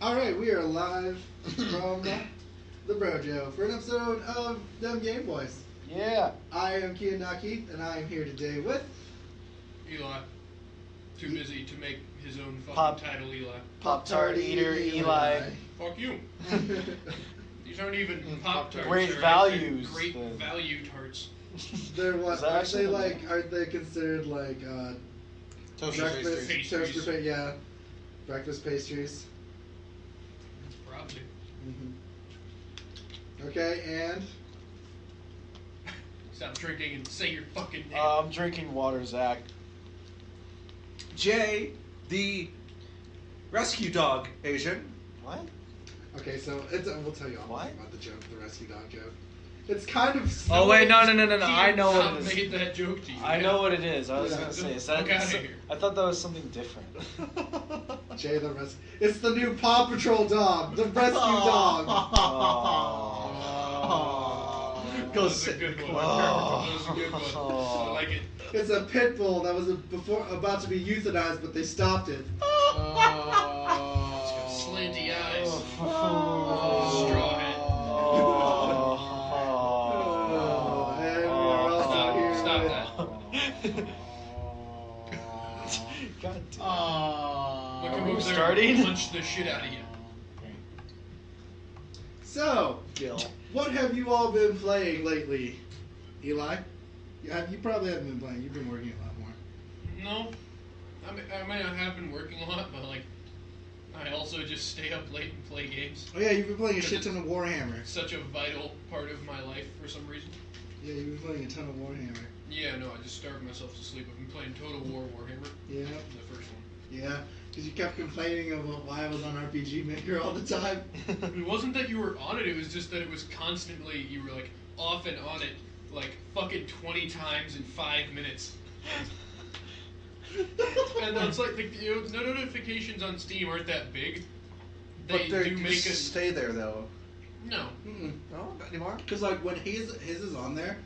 Alright, we are live from the Brojo for an episode of Dumb Game Boys. Yeah. I am Kiyanaki, and I am here today with... Eli. Too busy to make his own fucking title, Eli. Pop-Tart eater, Eli. Fuck you. These aren't even Pop-Tarts. Great they're values. Great value tarts. They're what? Aren't they considered like Toaster pastries. breakfast pastries. Probably. Mm-hmm. Okay, and Stop drinking and say your fucking name. I'm drinking water, Zach. Jay, the rescue dog Asian. What? okay, so we'll tell you all What? about the joke, the rescue dog joke. It's kind of. Oh wait, no! He I know what it made is. that joke to you. I know what it is. I was Yeah. gonna say, is Fuck that? outta here. I thought that was something different. Jay the rescue. It's the new Paw Patrol dog, the rescue dog. That was a good one. That was a good one. I like it. It's a pit bull that was about to be euthanized, but they stopped it. It's got slanty eyes. Straw hat. And we are also here Stop with- that. God damn. Look Are him we over there starting? and punch the shit out of you. So, Gil. what have you all been playing lately, Eli? You probably haven't been playing. You've been working a lot more. No. I mean, I have been working a lot, but, like, I also just stay up late and play games. Oh yeah, you've been playing a shit ton of Warhammer. It's such a vital part of my life for some reason. Yeah, you've been playing a ton of Warhammer. Yeah, no, I just starved myself to sleep. I've been playing Total War Warhammer, Yeah, the first one. yeah. Because you kept complaining about why I was on RPG Maker all the time. It wasn't that you were on it, it was just that it was constantly, you were, like, off and on it, like, fucking 20 times in 5 minutes. And that's like, the notifications on Steam aren't that big. They But do make us... stay there though. No. No, not anymore. Because like when his is on there,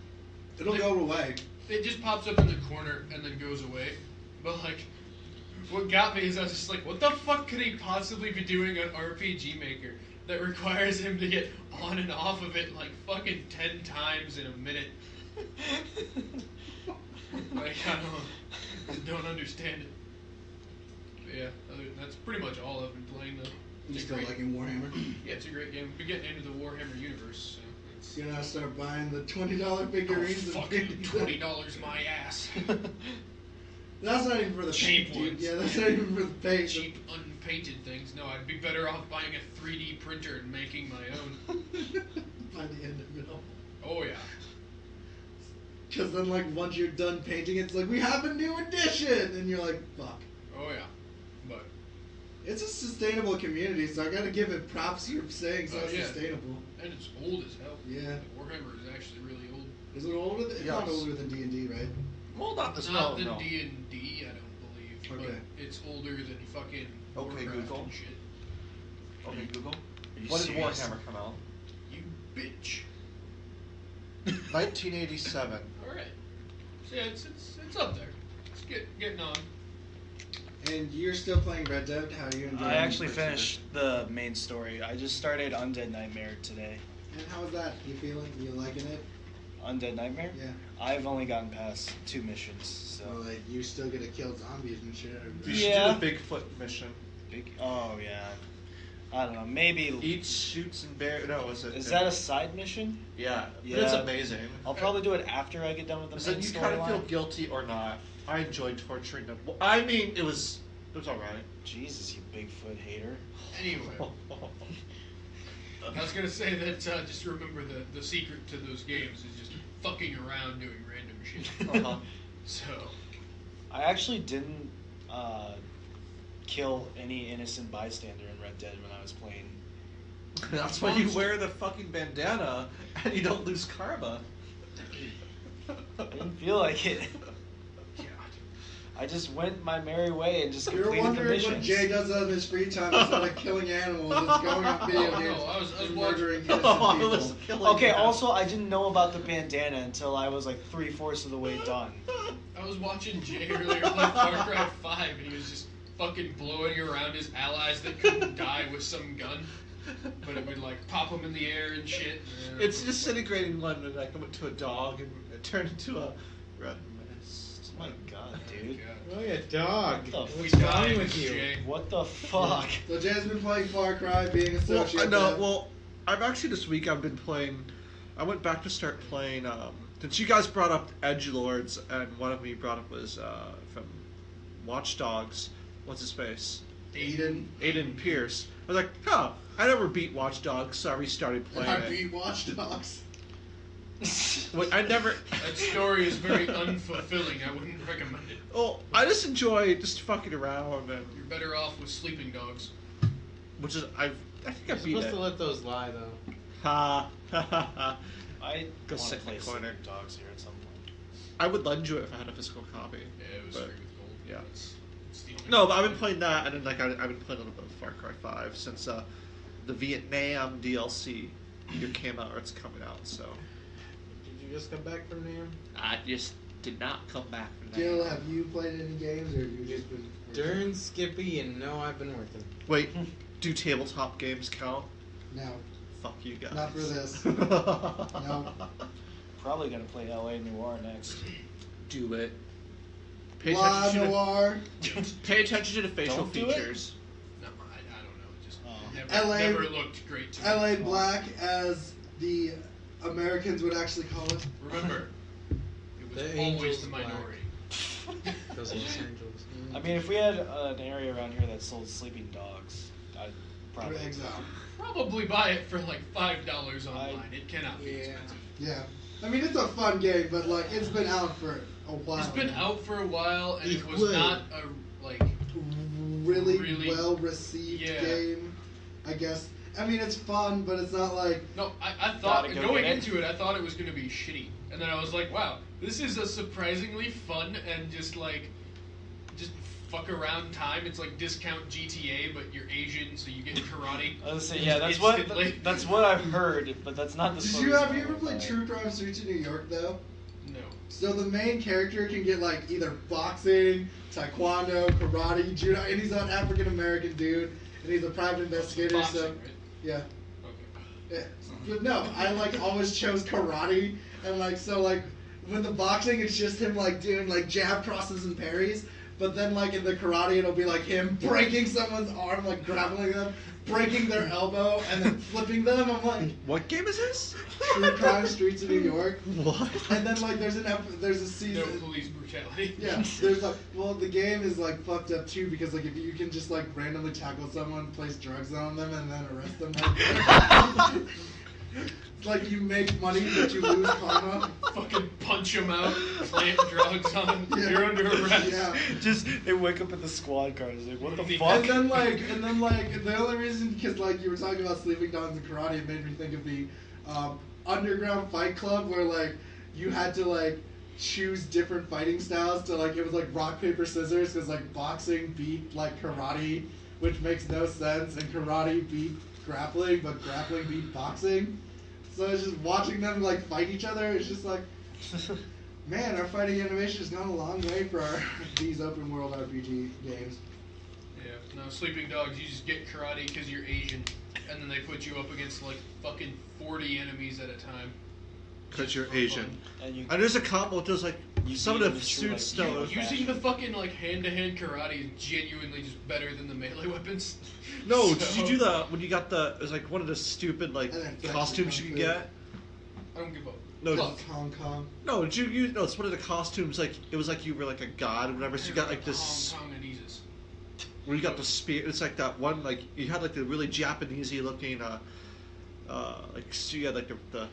it'll go away. It just pops up in the corner and then goes away. But, like, what got me is I was just like, what the fuck could he possibly be doing on RPG Maker that requires him to get on and off of it like fucking 10 times in a minute? Like, I don't understand it. But yeah, that's pretty much all I've been playing though. You It's a still great, liking Warhammer? yeah, it's a great game. We're getting into the Warhammer universe, so it's You're gonna start buying the $20 figurines. and fucking painting them? $20 my ass. That's not even for the Cheap paint, dude. ones. Yeah, that's not even for the paint. Cheap unpainted things. No, I'd be better off buying a 3D printer and making my own. By the end of it all. Oh yeah. Because then, like, once you're done painting it, it's like, we have a new edition! And you're like, fuck. Oh yeah. But It's a sustainable community, so I gotta give it props you're saying so Oh, yeah. sustainable. and it's old as hell. Yeah. Warhammer is actually really old. Is it older than... It's not Yes. older than D&D, right? Well, not this. Not No, than no. D&D, I don't believe. Okay. But it's older than fucking Okay, Warcraft Google. and shit. Okay, Google. Are you When did serious? Warhammer come out? You bitch. 1987. All right. So yeah, it's up there. It's getting on. And you're still playing Red Dead? How are you enjoying I actually the first finished the main story. I just started Undead Nightmare today. edition? And how is that? You feeling? You liking it? Undead Nightmare? Yeah. I've only gotten past 2 missions, so... So, like, you still gonna kill zombies and shit? You Yeah. should do the Bigfoot mission. Oh, yeah. I don't know, maybe... Eat, shoots, and bear. No, is it? Is that a side mission? Yeah. Yeah. But it's amazing. I'll probably do it after I get done with the So main you kind of feel storyline. guilty or not. I enjoyed torturing them. Well, I mean, it was alright. Jesus, you Bigfoot hater. Anyway, I was gonna say that just remember the secret to those games is just fucking around doing random shit. Uh-huh. So I actually didn't kill any innocent bystander in Red Dead when I was playing. That's why you wear the fucking bandana and you don't lose karma. I didn't feel like it. yeah. I just went my merry way and just You're completed the wondering what missions. Jay does on his free time instead of killing animals. It's going on video Oh, no, games I was and watching- murdering innocent Oh, I people. was killing Okay, them. also, I didn't know about the bandana until I was like 3/4 of the way done. I was watching Jay earlier play Far Cry 5 and he was just fucking blowing around his allies that couldn't die with some gun. But it would like pop them in the air and shit. It's disintegrating one, and I went to a dog, and it turned into a red mist. Oh my god, dude. Oh, yeah, dog. What the What's wrong with you? Jay. What the fuck? So Jay's been playing Far Cry, being a Well, sociopath. I know. Well, I've actually this week I've been playing. I went back to start playing. Since you guys brought up Edgelords, and one of me brought up was from Watch Dogs. What's his face? Aiden Pierce. I was like, huh. I never beat Watch Dogs, so I restarted playing I it. beat Watch Dogs. Wait, I never. That story is very unfulfilling. I wouldn't recommend it. Well, I just enjoy just fucking around, and You're better off with sleeping dogs. which is I think I You're beat supposed it. to let those lie, though. Ha ha ha ha. I Go want to sit in play the corner. Sleeping Dogs here at some point. I would lend you it if I had a physical copy. Yeah, it was But, free with gold. yeah. It's the only No, but one. I've been playing that, and then like I've been playing a little bit of Far Cry 5 since the Vietnam DLC either came out or it's coming out. So Did you just come back from there? I just did not come back from that. Jill, have you played any games, or have you just been... Darn Skippy, and no, I've been working. Wait, do tabletop games count? No. Fuck you guys. Not for this. no. Probably gonna play LA Noir next. Do it. Pay La attention, Noir. pay attention to the facial Don't do it? features. No, I don't know. It just Oh. never looked great to me. LA Black, as the Americans would actually call it. Remember, it was The always Angels the Black. minority. Those Los Angeles. I mean, if we had an area around here that sold sleeping dogs, I'd probably. Exactly. Probably buy it for like $5 online. It cannot be Yeah. expensive. Yeah. I mean, it's a fun game, but like, it's been out for a while. It's been now. out for a while, and it was Equal. not a like. Really, Really- well received Yeah. game, I guess. I mean, it's fun, but it's not like... No, I thought Gotta go going get it. into it, I thought it was gonna be shitty, and then I was like, wow, this is a surprisingly fun and just fuck around time. It's like discount GTA, but you're Asian, so you get karate. I was gonna say, yeah, that's what Instantly. that's what I've heard, but that's not the Did story. you ever play True Crime Streets in New York, though? No. So the main character can get like either boxing, taekwondo, karate, judo, and he's an African American dude, and he's a private investigator. Boxing, So right? yeah, Okay. yeah. But no, I like always chose karate, and like so like with the boxing, it's just him like doing like jab crosses and parries. But then like in the karate, it'll be like him breaking someone's arm, like grappling them, breaking their elbow, and then flipping them. I'm like, What game is this? True Crime Streets of New York. What? And then like there's a No season. police brutality. Yeah, there's like, well, the game is like fucked up too because like if you can just like randomly tackle someone, place drugs on them, and then arrest them. Like, it's like you make money but you lose karma. Fucking punch him out, plant drugs on. Yeah. You're under arrest. Yeah. Just they wake up in the squad car. It's like, what the And fuck? And then like the only reason because like you were talking about sleeping dogs and karate, it made me think of the underground fight club where like you had to like choose different fighting styles to like it was like rock paper scissors because like boxing beat like karate, which makes no sense, and karate beat grappling, but grappling beat boxing. So it's just watching them like fight each other. It's just like, man, our fighting animation has gone a long way for these open world RPG games. Yeah, no, sleeping dogs, you just get karate because you're Asian, and then they put you up against like fucking 40 enemies at a time. Because you're For Asian. fun. And you, And there's a combo. There's like You some of beat the them through, like, suits you- though. you- Using the fucking like hand-to-hand karate is genuinely just better than the melee weapons. No, So- did you do the when you got the? It was like one of the stupid like And then flex costumes you your can kung get. I don't give a No, fuck. Hong Kong. No, did you use? No, it's one of the costumes. Like it was like you were like a god or whatever. So you got like this. Hong Kong Where you got the spear. It's like that one. Like you had like the really Japanesey looking. Like so you had like the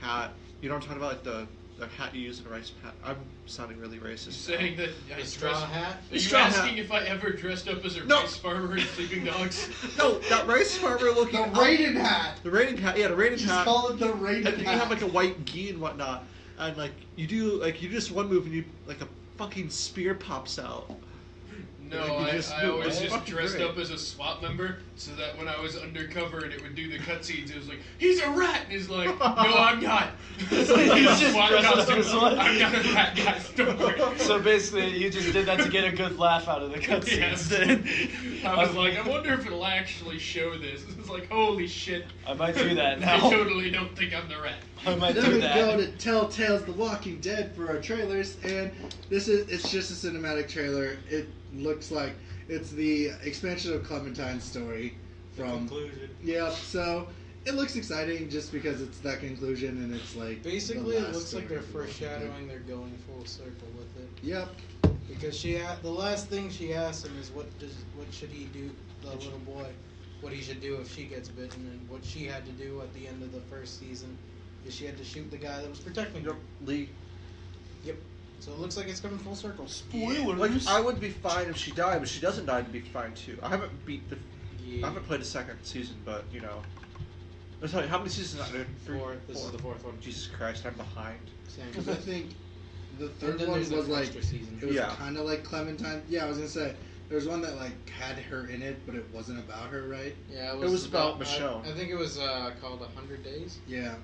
hat. You know what I'm talking about? Like the hat you use in a rice hat. I'm sounding really racist. You're saying that I The straw dressed- hat? Are you straw hat. asking if I ever dressed up as a No. rice farmer in Sleeping Dogs? No, that rice farmer The looking. Raiden hat. The raiding hat. Yeah, the raiding Just hat. call it the Raiden And you hat. have like a white gi and whatnot, and like you do just one move and you like a fucking spear pops out. No, You I just always That's just fucking dressed great. up as a SWAT member so that when I was undercover and it would do the cutscenes, it was like, he's a rat! And he's like, no, I'm not. He's just SWAT dressed up costume. as one. I'm not a rat, guys, don't worry. So basically, you just did that to get a good laugh out of the cutscenes. Yes. Then I was like, I wonder if it'll actually show this. It's like, holy shit. I might do that I now. totally don't think I'm the rat. I might Then do we go that. to Telltale's The Walking Dead for our trailers, and it's just a cinematic trailer. It looks like it's the expansion of Clementine's story from. Conclusion. Yep. So it looks exciting just because it's that conclusion, and it's like Basically, the it last looks like story they're of The Walking Dead. foreshadowing they're going full circle with it. Yep. Because the last thing she asked him is what should he do, the little boy, what he should do if she gets bitten, and what she had to do at the end of the first season is she had to shoot the guy that was protecting her. Yep, Lee. Yep. So it looks like it's coming full circle. Like, I would be fine if she died, but she doesn't die, to be fine too. I haven't Yeah. I haven't played the second season, but you know. Sorry, how many seasons are there? Fourth. This is the fourth one. Jesus Christ, I'm behind. Same. Because I think the And third then one there's was an like extra season. it was Yeah. kind of like Clementine. Yeah, I was gonna say there was one that like had her in it, but it wasn't about her, right? Yeah, It was about I Michonne. think it was called 100 Days. Yeah.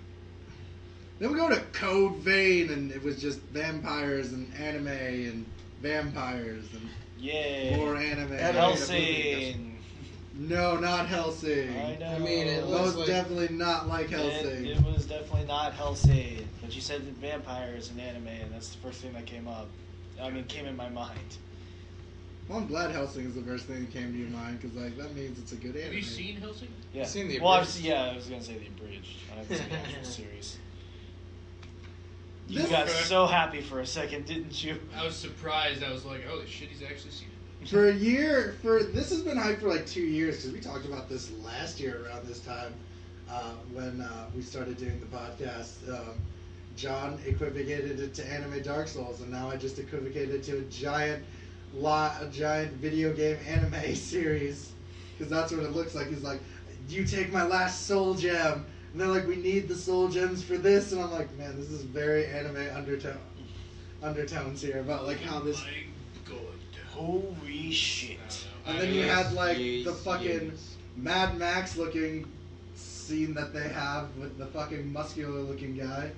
Then we go to Code Vein, and it was just vampires and anime and vampires and Yay. more anime. Helsing. No, not Helsing. I know. I mean, it looks Most like- definitely not like Helsing. It was definitely not Helsing. But you said vampires and anime, and that's the first thing that came up. I mean, came in my mind. Well, I'm glad Helsing is the first thing that came to your mind, because like that means it's a good anime. Have you seen Helsing? Yeah. I've seen the well, abridged. I was gonna say the abridged. I haven't seen the actual series. You This- got so happy for a second, didn't you? I was surprised. I was like, oh shit, he's actually seen it. For a year, this has been hyped for like 2 years, because we talked about this last year around this time when we started doing the podcast. John equivocated it to anime Dark Souls, and now I just equivocated it to a giant video game anime series, because that's what it looks like. He's like, you take my last soul gem, and they're like, we need the soul gems for this, and I'm like, man, this is very anime undertones here about like how this. My God. Holy shit. And then you had like Yes, the fucking yes. Mad Max looking scene that they have with the fucking muscular looking guy.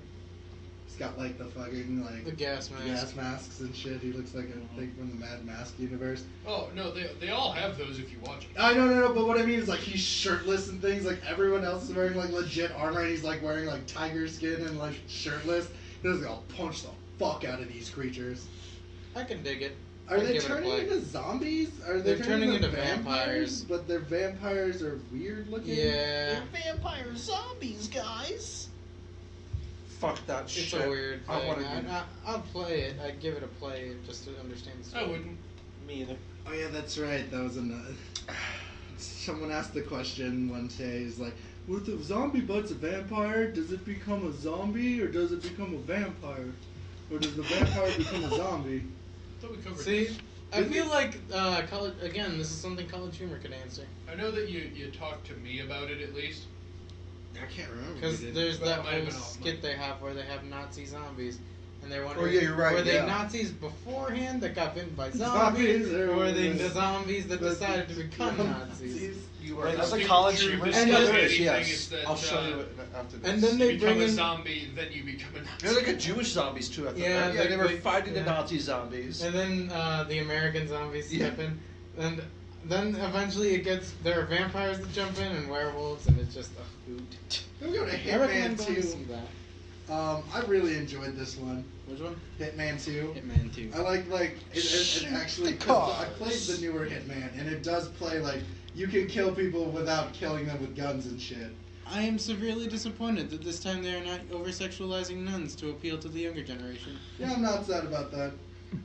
He's got like the fucking like The gas mask. gas masks and shit. He looks like a thing from the Mad Mask universe. Oh no, they all have those if you watch it. I no, but what I mean is like he's shirtless and things. Like everyone else is wearing like legit armor, and he's like wearing like tiger skin and like shirtless. He's like, I'll punch the fuck out of these creatures. I can dig it. Are I'd they give it a turning play. into zombies? Are They're they turning into vampires. But their vampires are weird looking. Yeah. Vampire zombies, guys. Fuck that It's shit. a weird I thing. wanna I'll play it. I'd give it a play just to understand the story. I wouldn't. Me either. Oh yeah, that's right. That was someone asked the question one day. He's like, "Well, if a zombie but's a vampire, does it become a zombie or does it become a vampire, or does the vampire become a zombie?" I thought we covered See, this. I feel like college. Again, this is something College Humor can answer. I know that you talked to me about it at least. I can't remember. Because we did. there's But that it might have whole been off skit mic. they have where they have Nazi zombies, and they're wondering, yeah, you're right, were they yeah. Nazis beforehand that got bitten by Zombies, zombies, or or were they was- the zombies that was- decided to become Nazis? You Wait, are that's speaking a college true humor this And doesn't there mean is, anything, yes. it's that, I'll show you it after this. And then you they become bring a in zombie, then you become a Nazi. There's like a Jewish zombies too at the Yeah, very- they were they- fighting the yeah. Nazi zombies. And then the American zombies step in, and then eventually there are vampires that jump in and werewolves, and it's just a hoot. Then we go to I recommend Hitman going to see 2. that. I really enjoyed this one. Which one? Hitman 2. Hitman 2. I like it actually, cause I played the newer Hitman, and it does play like you can kill people without killing them with guns and shit. I am severely disappointed that this time they are not over-sexualizing nuns to appeal to the younger generation. Yeah, I'm not sad about that.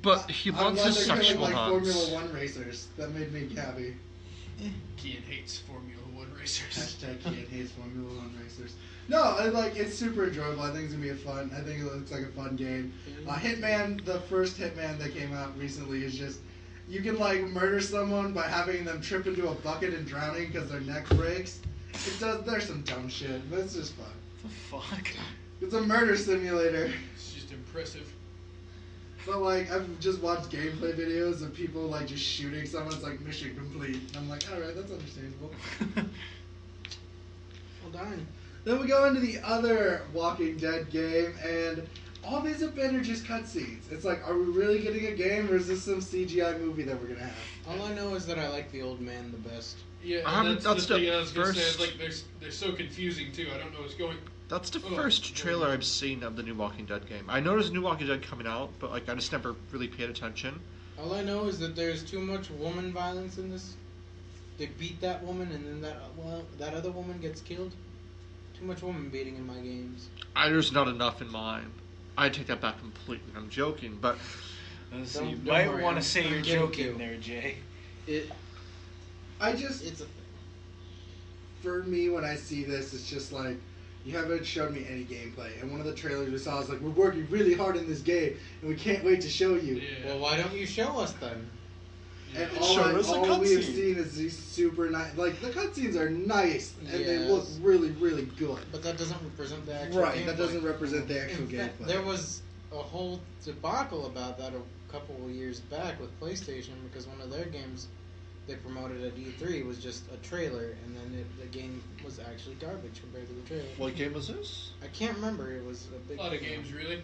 But he I'm wants glad his they're killing, sexual like hunts. Formula One racers. That made me happy. Kian hates Formula One racers. Hashtag Kian hates Formula One racers. No, it's super enjoyable. I think it's gonna be fun. I think it looks like a fun game. Hitman, the first Hitman that came out recently, is just you can like murder someone by having them trip into a bucket and drowning because their neck breaks. It does. There's some dumb shit, but it's just fun. The fuck? It's a murder simulator. It's just impressive. But like I've just watched gameplay videos of people like just shooting someone. It's like mission complete. And I'm like, all right, that's understandable. Well, darn. Then we go into the other Walking Dead game, and all these have been are just cutscenes. It's like, are we really getting a game, or is this some CGI movie that we're gonna have? All I know is that I like the old man the best. Yeah, I haven't- and that's the the thing I was gonna say. first- Like, they're so confusing too. I don't know what's going. That's the Oh, first trailer I've seen of the new Walking Dead game. I know there's a new Walking Dead coming out, but like I just never really paid attention. All I know is that there's too much woman violence in this. They beat that woman, and then that other woman gets killed. Too much woman beating in my games. There's not enough in mine. I take that back completely. I'm joking, but So you Don't might worry, want I'm- to say I'm you're getting joking to. there, Jay. It's a thing. For me, when I see this, it's just like, you haven't showed me any gameplay. And one of the trailers we saw was like, we're working really hard in this game, and we can't wait to show you. Yeah. Well, why don't you show us then? And Yeah. all, Show us a all we have cutscene. seen is these super nice, like the cutscenes are nice and they Yes. look really, really good. But that doesn't represent the actual Right, that gameplay. doesn't represent the actual In fact, gameplay. there was a whole debacle about that a couple of years back with PlayStation because one of their games they promoted at E3 was just a trailer, and then the game was actually garbage compared to the trailer. what game was this? I can't remember. It was a A big. lot of thing. games, really.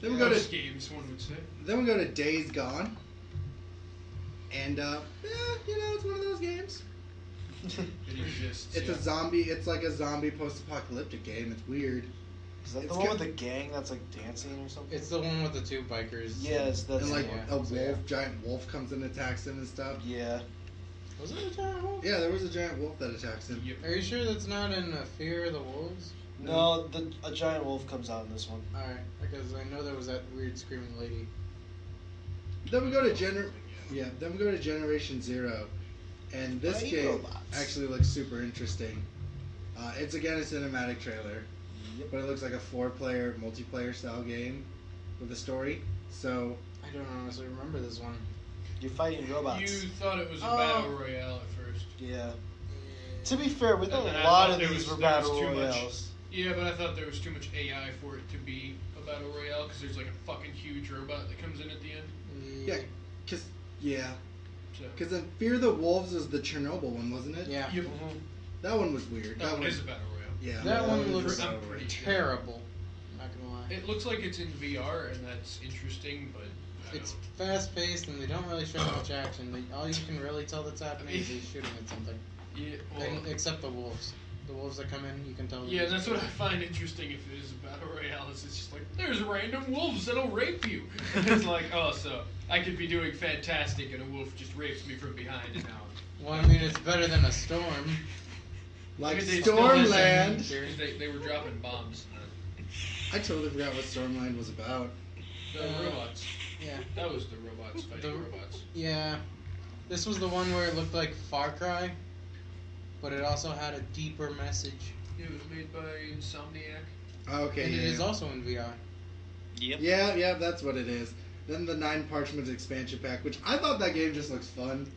Then we go Most to games, one would say. Days Gone, and it's one of those games. It exists. It's yeah. a zombie. It's like a zombie post-apocalyptic game. It's weird. Is that It's the one got- with the gang that's like dancing or something? It's the one with the two bikers. Yes, that's And like the one. a wolf, So, yeah. giant wolf comes and attacks him and stuff. Yeah. Was it a giant wolf? Yeah, there was a giant wolf that attacks him. Yep. Are you sure that's not in Fear of the Wolves? No, a giant wolf comes out in this one. Alright, because I know there was that weird screaming lady. Then we go to Then we go to Generation Zero, and this I eat game robots. actually looks super interesting. It's again a cinematic trailer, Yep. but it looks like a 4-player multiplayer style game with a story. So I don't honestly remember this one. You're fighting robots. You thought it was a Oh. battle royale at first. Yeah. To be fair, with a And then I lot thought of there these was- were there was battle too much- royales. Yeah, but I thought there was too much AI for it to be a battle royale because there's like a fucking huge robot that comes in at the end. yeah, So because then Fear the Wolves was the Chernobyl one, wasn't it? Yeah. Yep. Mhm. That one was weird. That one is a battle royale. Yeah, That one was looks a battle I'm pretty royale. sure. terrible. Not gonna lie. It looks like it's in VR, and that's interesting, but I It's don't- fast paced and they don't really show much action. All you can really tell that's happening is he's shooting at something. yeah, well, Except the wolves. The wolves that come in, you can tell. yeah, that's what I find interesting. If it is a battle royale, is it's just like there's random wolves that'll rape you. And it's like, oh, so I could be doing fantastic, and a wolf just rapes me from behind, and now Well, I mean, it's better than a storm. Like Maybe they still Stormland. listen. They were dropping bombs. I totally forgot what Stormland was about. The robots. Yeah. That was the robots fighting The- robots. Yeah. This was the one where it looked like Far Cry, but it also had a deeper message. It was made by Insomniac. Okay, And yeah. it is also in VR. Yep. Yeah, that's what it is. Then the 9 Parchments expansion pack, which I thought that game just looks fun.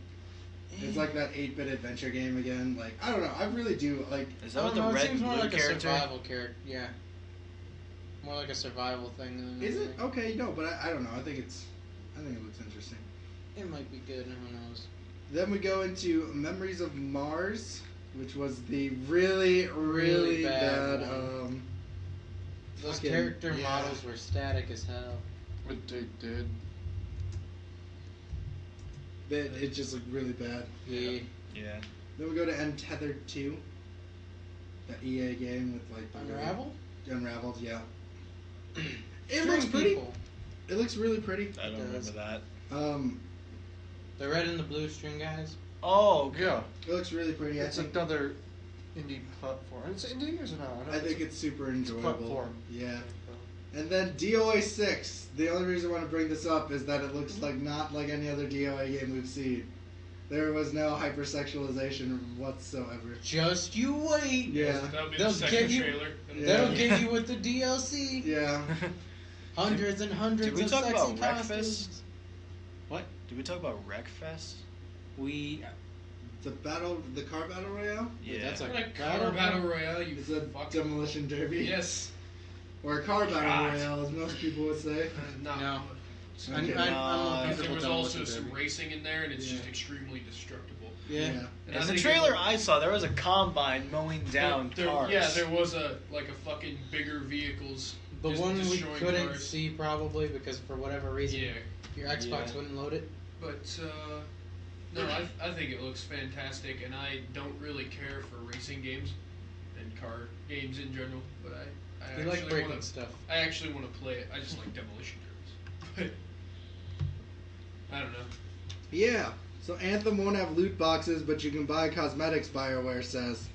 It's like that 8-bit adventure game again. Like, I don't know, I really do like. Is I that what don't the know, red it seems and more blue like a character? survival character. Yeah. More like a survival thing than Is it? anything. Okay, no, but I don't know. I think it looks interesting. It might be good, who knows. Then we go into Memories of Mars, which was the really, really, Really bad bad. one. Those fucking- character yeah. models were static as hell. What they did. It just looked really bad. Yeah. Yeah. Then we go to Untethered 2, that EA game with like the Unravel? Unraveled, yeah. It String looks pretty. people. It looks really pretty. I don't does. remember that. The red and the blue string guys. Oh, okay. Yeah, It looks really pretty. it's I think. another indie platform. It's indie or is it not? I think it's super it's a enjoyable. platform. Yeah. And then DOA 6. The only reason I want to bring this up is that it looks like not like any other DOA game we've seen. There was no hypersexualization whatsoever. Just you wait. Yeah. That'll be They'll the second give you- trailer. Yeah. That'll get you with the DLC. Yeah. Hundreds and hundreds Did we of talk sexy about costumes. Wreckfest? What? Did we talk about Wreckfest? We. The car battle royale? Yeah. That's What a a car battle royale, you It's a fucking... demolition derby. Yes. Or a car battle God. royale, as most people would say. No. No. Okay. I'm more There comfortable was going also with the some derby. racing in there, and it's Yeah. just extremely destructible. Yeah. And I In the think trailer it- I saw, there was a combine mowing down cars. Yeah, there was a fucking bigger vehicles. The just one we destroying couldn't cars. see probably because for whatever reason Yeah, your Xbox Yeah. wouldn't load it. but no, I think it looks fantastic, and I don't really care for racing games and car games in general. But I You like actually breaking want to. stuff. I actually want to play it. I just like Demolition Derbies. But I don't know. Yeah. So Anthem won't have loot boxes, but you can buy cosmetics, BioWare says.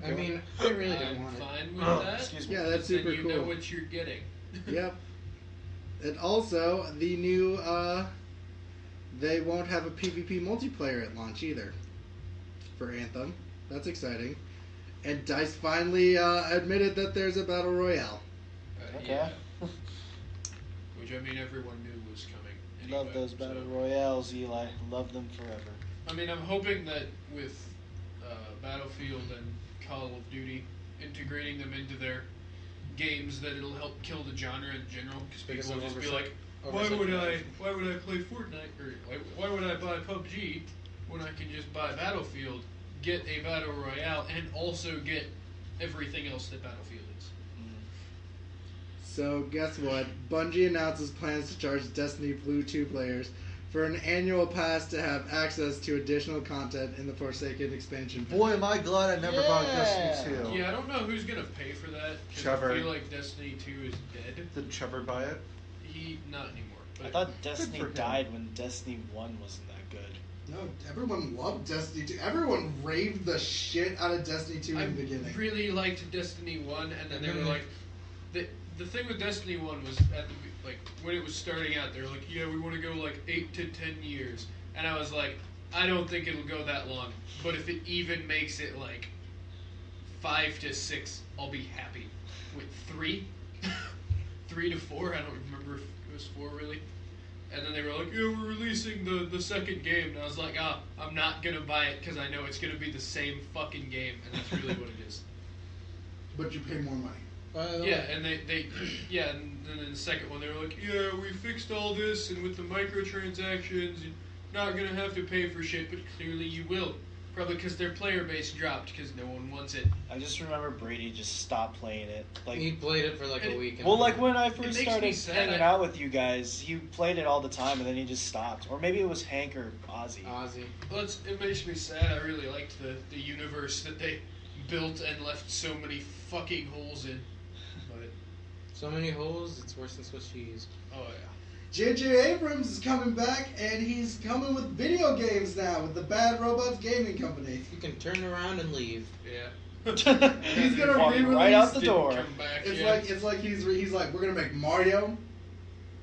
I mean, I really don't I'm want it. fine with Oh, that. excuse me. Yeah, that's Then super you cool. know what you're getting. Yep. And also, the new, they won't have a PvP multiplayer at launch either for Anthem. That's exciting. And DICE finally admitted that there's a Battle Royale. Okay. Yeah. Which, I mean, everyone knew was coming. Love anyway, those so- battle royales, Eli. Love them forever. I mean, I'm hoping that with Battlefield and Call of Duty integrating them into their games, that it'll help kill the genre in general. Because Because people will of just be like, why would I play Fortnite, or why would I buy PUBG when I can just buy Battlefield, get a battle royale, and also get everything else that Battlefield is? So guess what? Bungie announces plans to charge Destiny Blue 2 players for an annual pass to have access to additional content in the Forsaken expansion. Boy, am I glad I never bought Yeah. Destiny 2. Yeah, I don't know who's gonna pay for that. 'Cause Trevor. I feel like Destiny 2 is dead. Did Trevor buy it? Not anymore. But I thought Destiny for him. died when Destiny 1 wasn't that good. No, everyone loved Destiny 2. Everyone raved the shit out of Destiny 2 I in the beginning. really liked Destiny 1, and then they were Mhm. like, the thing with Destiny 1 was like when it was starting out, they were like, yeah, we want to go like 8 to 10 years, and I was like, I don't think it'll go that long, but if it even makes it like 5 to 6, I'll be happy. With 3, 3 to 4, I don't remember if it was 4 really. And then they were like, yeah, we're releasing the second game. And I was like, I'm not going to buy it because I know it's going to be the same fucking game. And that's really what it is. But you pay more money. Yeah, and yeah, and then in the second one, they were like, yeah, we fixed all this, and with the microtransactions, you're not going to have to pay for shit, but clearly you will. Probably because their player base dropped because no one wants it. I just remember Brady just stopped playing it. He played it for like a week. Well, like when I It first makes me started sad. hanging out with you guys, he played it all the time, and then he just stopped. Or maybe it was Hank or Ozzy. Ozzy. Well, it makes me sad. I really liked the universe that they built and left so many fucking holes in. But, So many holes, it's worse than Swiss cheese. oh yeah. J.J. Abrams is coming back, and he's coming with video games now with the Bad Robots Gaming Company. You can turn around and leave. Yeah. He's gonna Walk re-release right out the Didn't door. come back, It's yeah. like he's like, we're gonna make Mario,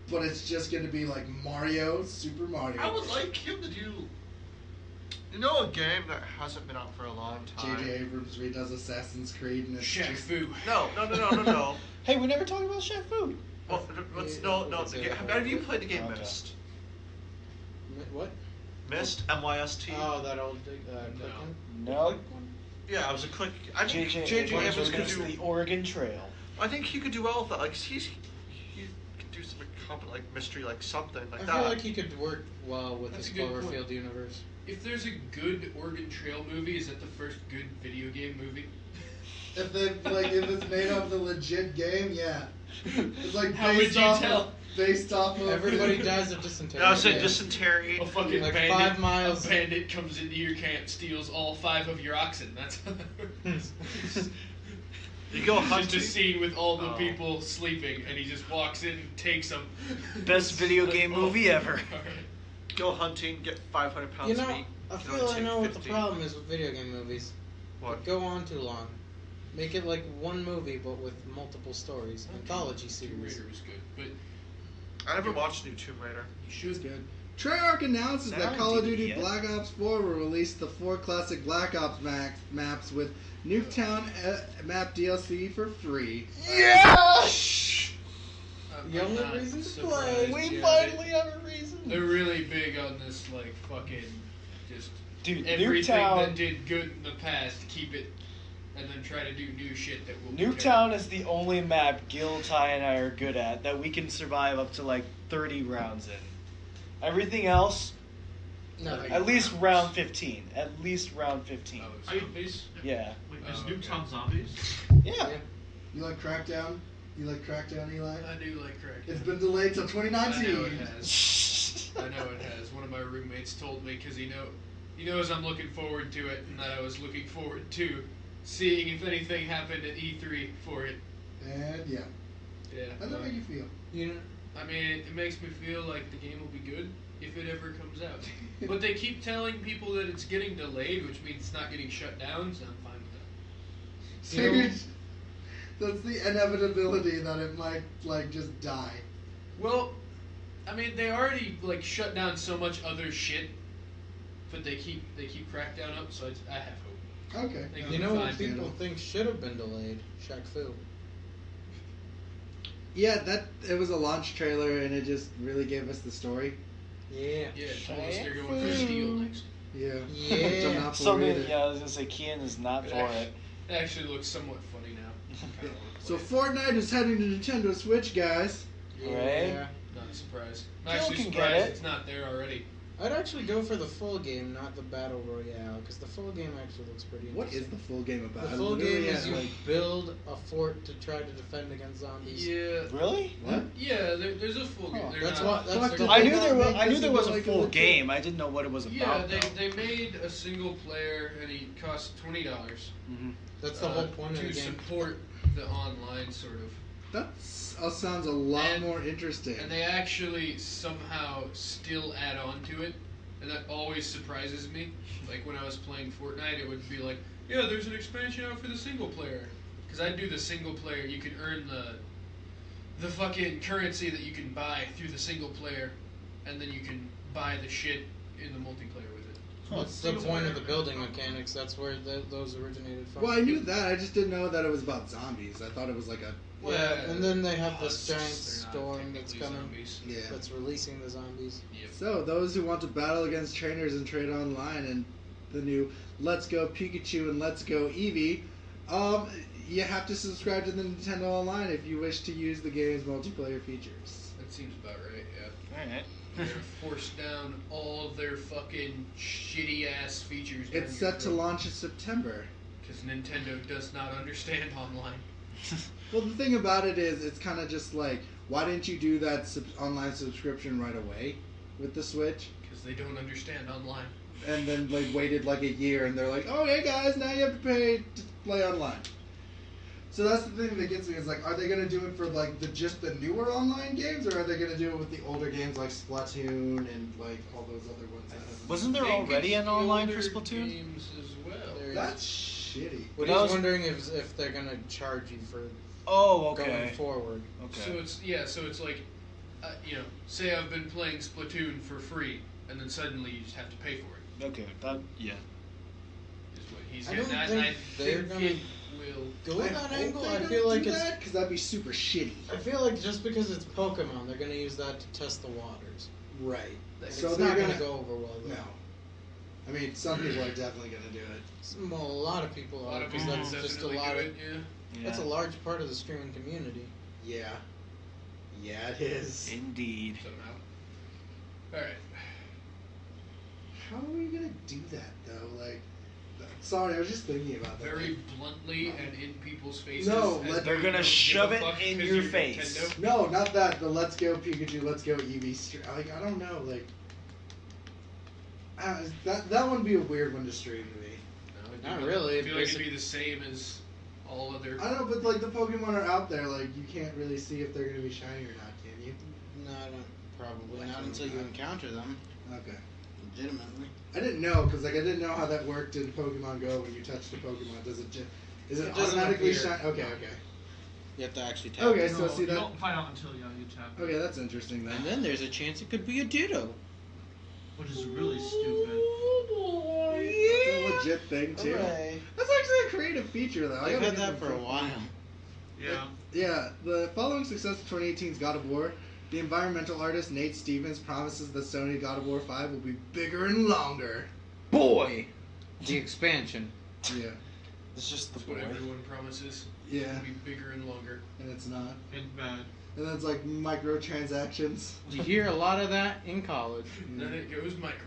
but it's just gonna be like Mario, Super Mario. I would like him to do. You know, a game that hasn't been out for a long time. J.J. Abrams redoes Assassin's Creed, and it's Shaq just Fu. No. Hey, we never talked about Chef Food. Well, the game. Have you played the game Okay. Myst? What? Myst, MYST. Oh, that old click No. one? No. Yeah, it was a click. I think J.J. J.J. Abrams Abrams could released do. the Oregon Trail. I think he could do well with that. Like he could do some like mystery, like something like I that. feel like he could work well with That's this a good point. Cloverfield universe. If there's a good Oregon Trail movie, is that the first good video game movie? if it's made off the legit game, yeah. It's like How would you tell? Based off of Everybody dies of dysentery. No, I said Yeah. dysentery. A fucking Like bandit, 5 miles. A bandit comes into your camp, steals all 5 of your oxen. That's You go It's hunting. just a scene with all the Oh. people sleeping, and he just walks in and takes them. Best video game movie ever. Go hunting, get 500 pounds You of know, meat. I You feel only I take know what the 50. problem is with video game movies. What? They go on too long. Make it like one movie, but with multiple stories. Anthology Tomb series. Raider was good, but I never watched New Tomb Raider. you should. good. Treyarch announces Is that that on Call of DVD Duty yet? Black Ops 4 will release the 4 classic Black Ops maps with Nuketown map DLC for free. Yeah! The only not reason to surprised. play. We Yeah, finally have a reason. They're really big on this, like, fucking, just Dude, everything Nuketown. that did good in the past, keep it and then try to do new shit that will. Nuketown is the only map Gil, Ty, and I are good at that we can survive up to like 30 rounds in. Everything else, Nothing. at least round 15. At least round 15. Oh, zombies? Yeah. Wait, is Oh, okay. Nuketown zombies? Yeah. You like Crackdown? You like Crackdown, Eli? I do like Crackdown. It's been delayed till I 2019. know it has. I know it has. One of my roommates told me because he knows I'm looking forward to it, and that I was looking forward to seeing if anything happened at E3 for it. And yeah. Yeah. How's that make you feel? You know, I mean, it makes me feel like the game will be good if it ever comes out. But they keep telling people that it's getting delayed, which means it's not getting shut down, so I'm fine with that. So you're that's the inevitability that it might like just die. Well, I mean, they already like shut down so much other shit, but they keep Crackdown up, so I have hope. Okay. They you can know what find people think should have been delayed? Shaq Fu. Yeah, it was a launch trailer and it just really gave us the story. Yeah. Yeah, it told us they're going for Steel next. Yeah. Yeah. Which I'm not for Something, either. yeah, I was gonna say Kian is not for it. It actually looks somewhat funny now. Kinda wanna So play it. Fortnite is heading to Nintendo Switch, guys. Right? Not surprised. I'm Jill actually can get surprised it. it's not there already. I'd actually go for the full game, not the battle royale, because the full game actually looks pretty What interesting. is the full game about? The I full literally game is had, you like, build a fort to try to defend against zombies. Yeah. Really? What? Yeah, there's a full game. Oh, They're That's not- what. That's Fuck the it. I Did knew they there not was. make I knew this there was a into, like, full a- game. I didn't know what it was Yeah, about. they made a single player and he cost $20. Mm-hmm. That's the whole point of to the game. support the online sort of. That sounds a lot And- more interesting. And they actually somehow still add on to it, and that always surprises me. Like when I was playing Fortnite, it would be like, yeah, there's an expansion out for the single player. Because I do the single player, you can earn the fucking currency that you can buy through the single player, and then you can buy the shit in the multiplayer with it. What's the point of the building mechanics? That's where those originated from. Well, I knew that. I just didn't know that it was about zombies. I thought it was like a. Yeah, and then they have this husks, giant they're not storm that's technically coming. zombies. Yeah. That's releasing the zombies. Yep. So, those who want to battle against trainers and trade online and the new Let's Go Pikachu and Let's Go Eevee, you have to subscribe to the Nintendo Online if you wish to use the game's multiplayer features. That seems about right, yeah. Alright. They're gonna force down all their fucking shitty ass features. It's set to launch in September. Because Nintendo does not understand online. Well, the thing about it is, it's kind of just like, why didn't you do that online subscription right away with the Switch? Because they don't understand online. And then like waited like a year, and they're like, "Oh, hey guys, now you have to pay to play online." So that's the thing that gets me is like, are they gonna do it for like just the newer online games, or are they gonna do it with the older games like Splatoon and like all those other ones? That have- Wasn't there Think already it's an the online for older Splatoon? Games as well. There is. That's shitty. What That he's was- wondering if they're gonna charge you for Oh, going okay. forward. So Okay. it's like, say I've been playing Splatoon for free, and then suddenly you just have to pay for it. Okay. That. Yeah. Is what he's I getting don't at. think I they're think gonna it will. Go I that hope angle. they I don't feel like do it's. that, because that'd be super shitty. I feel like just because it's Pokemon, they're gonna use that to test the waters. Right. And So it's they're not gonna go over well. Though. No. I mean, some people are definitely gonna do it. Well, a lot of people A are lot of because people that's just a definitely lot do of. it. Yeah. That's a large part of the streaming community. Yeah. Yeah, it is. Indeed. Somehow. All right. How are we gonna do that though? Like, sorry, I was just thinking about that. Very bluntly and in people's faces. No, as They're though gonna you don't shove give a it fuck in 'cause your you're face. Nintendo. No, not that. The Let's Go Pikachu, Let's Go Eevee. Like, I don't know. Like, that would be a weird one to stream to me. No, it'd Not be- really, I feel like it'd basic- be the same as all other. I don't know, but like the Pokemon are out there. Like, you can't really see if they're gonna be shiny or not, can you? No, I don't. Probably not until you encounter them. Okay. Legitimately. I didn't know because like I didn't know how that worked in Pokemon Go when you touch the Pokemon. Does it is it It doesn't automatically appear. shiny? Okay, okay. You have to actually tap. Okay, it. so see you that. don't find out until you tap. Okay, that's interesting then. And then there's a chance it could be a Ditto. Which is really stupid. That's a legit thing too. Hooray. That's actually a creative feature though. I I've gotta had give that them for a credit. while. Yeah. Yeah, the following success of 2018's God of War, the environmental artist Nate Stevens promises that Sony God of War 5 will be bigger and longer. Boy! The expansion. Yeah. It's just the That's what boy. everyone promises. Yeah, It'll be bigger and longer. and it's not. And bad. And then it's like microtransactions. You hear a lot of that in college. Then it goes micro.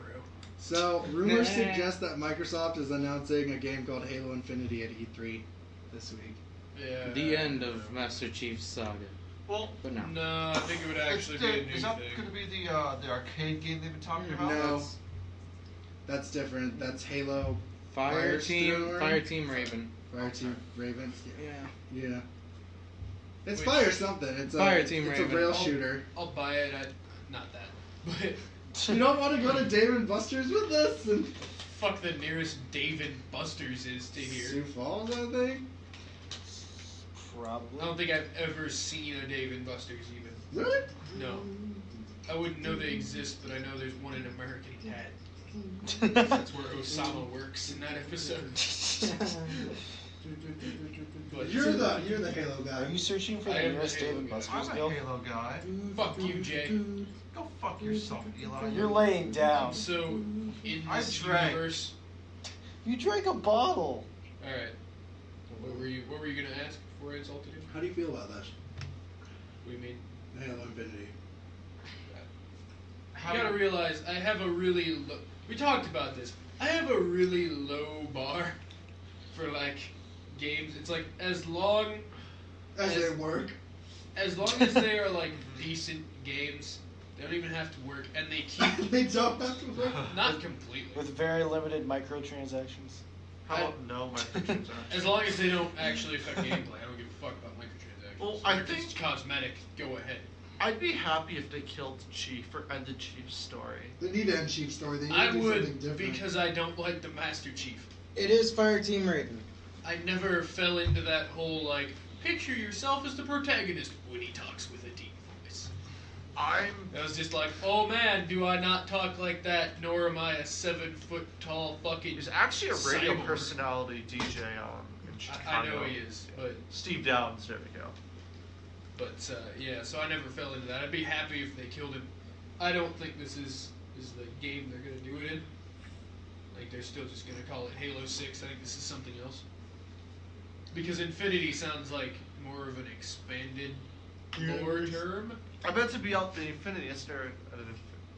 So, rumors suggest that Microsoft is announcing a game called Halo Infinity at E3 this week. Yeah. The end of Master Chief's saga. Well, But no. No, I think it would actually be a new is that thing. going to be the arcade game they've been talking about? No. That's different. That's Halo Fire Team Firestorm? Raven. Fire Team Raven. Yeah. Yeah. It's Which- Fire something. It's Fire Team It's Raven. a rail I'll- shooter. I'll buy it at not that, but You don't want to go to Dave and Buster's with us and fuck the nearest David Buster's is to here. Sioux Falls, I think. Probably. I don't think I've ever seen a Dave and Buster's even. Really? No. I wouldn't know they exist, but I know there's one in American Dad. That's where Osama works in that episode. But You're the Halo guy. Are you searching for I the am nearest the Halo Dave and guy. Buster's I'm a guild? Halo guy. fuck you, Jay. Go fuck yourself, Eli. You're laying down. So in I this drank. universe, You drank a bottle. all right. What were you gonna ask before I insulted you? How do you feel about that? What do you mean? Halo Infinity. You gotta realize I have a really low. We talked about this. I have a really low bar for like games. It's like as long As they work. as they are like decent games, they don't even have to work, and they keep They don't have to work. not completely. With very limited microtransactions. How about no microtransactions? As long as they don't actually affect gameplay, I don't give a fuck about microtransactions. Well, If it's cosmetic. Go ahead. I'd be happy if they killed Chief or ended Chief's story. They need to end Chief's story. They need I to do something would different. because I don't like the Master Chief. It is Fire Team Raven. I never fell into that whole like picture yourself as the protagonist when he talks with a deep voice. I was just like, oh man, do I not talk like that? Nor am I a 7 foot tall fucking. He's actually a radio cyborg. personality DJ in Chicago. I know he is, but Steve Downs. There we go. yeah. So I never fell into that. I'd be happy if they killed him. I don't think this is the game they're gonna do it in. Like they're still just gonna call it Halo 6. I think this is something else. Because Infinity sounds like more of an expanded lore term. I bet to be out the Infinity. Is there?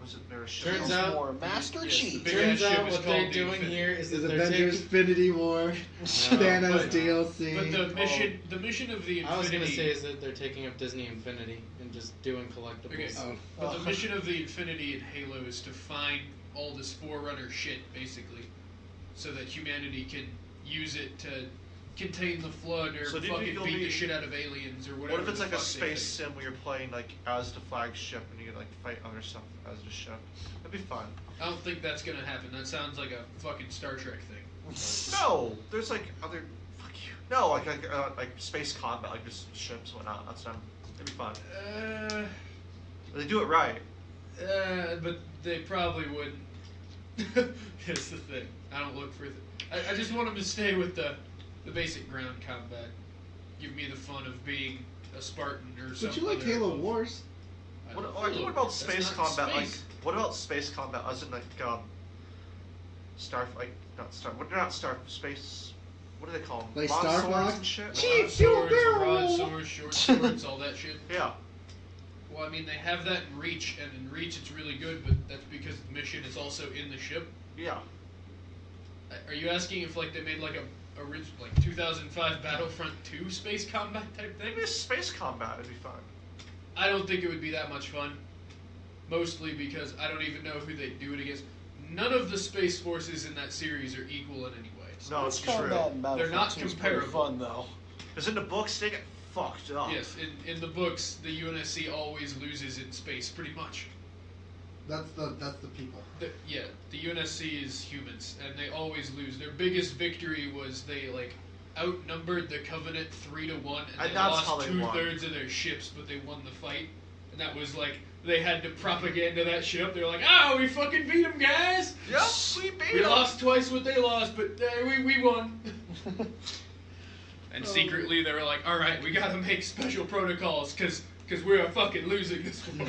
Was it there a ship? Turns There's out- more Master Yes, Chief. the big Turns ass ship out is what called they're the doing Infinity. here is that Is they're Avengers taking. Infinity War, Thanos but- DLC. But the mission of the Infinity. I was gonna say is that they're taking up Disney Infinity and just doing collectibles. Okay. Oh. But the mission of the Infinity in Halo is to find all this Forerunner shit, basically, so that humanity can use it to contain the flood or So do you think fucking it'll beat be- the shit out of aliens or whatever. What if it's the like a fuck they space think. sim where you're playing like as the flagship and you can like fight other stuff as the ship? That'd be fun. I don't think that's gonna happen. That sounds like a fucking Star Trek thing. No, there's like other. Fuck you. No, like space combat, like just ships and whatnot. That's done. It'd be fun. They do it right. But they probably wouldn't. That's the thing. I don't look for. I just want them to stay with the basic ground combat. Give me the fun of being a Spartan or But something. you like Halo Wars. What about space combat? Like, what about space combat? As in like not space. What do they call them? Like Long Star swords Fox? and shit. Cheap Swords, barrel. broadswords, short swords, all that shit. Yeah. Well, I mean, they have that in Reach, and in Reach it's really good, but that's because the mission is also in the ship. Yeah. Are you asking if like they made like a original like 2005 Battlefront 2 space combat type thing? Maybe space combat would be fun. I don't think it would be that much fun. Mostly because I don't even know who they'd do it against. None of the space forces in that series are equal in any way. No, it's Space true. combat in Battlefront They're not 2 is pretty comparable. fun though. Because in the books they get fucked up. Yes, in the books, the UNSC always loses in space, pretty much. That's the people. The UNSC is humans, and they always lose. Their biggest victory was they like outnumbered the Covenant 3-1, and And they that's how lost they won. 2/3 of their ships, but they won the fight. And that was like they had to propaganda that shit up. They're like, "Oh, we fucking beat them, guys! Yep, we beat We them. lost twice what they lost, but we won." And Oh. secretly, they were like, "All right, we gotta make special protocols, cause we're fucking losing this war."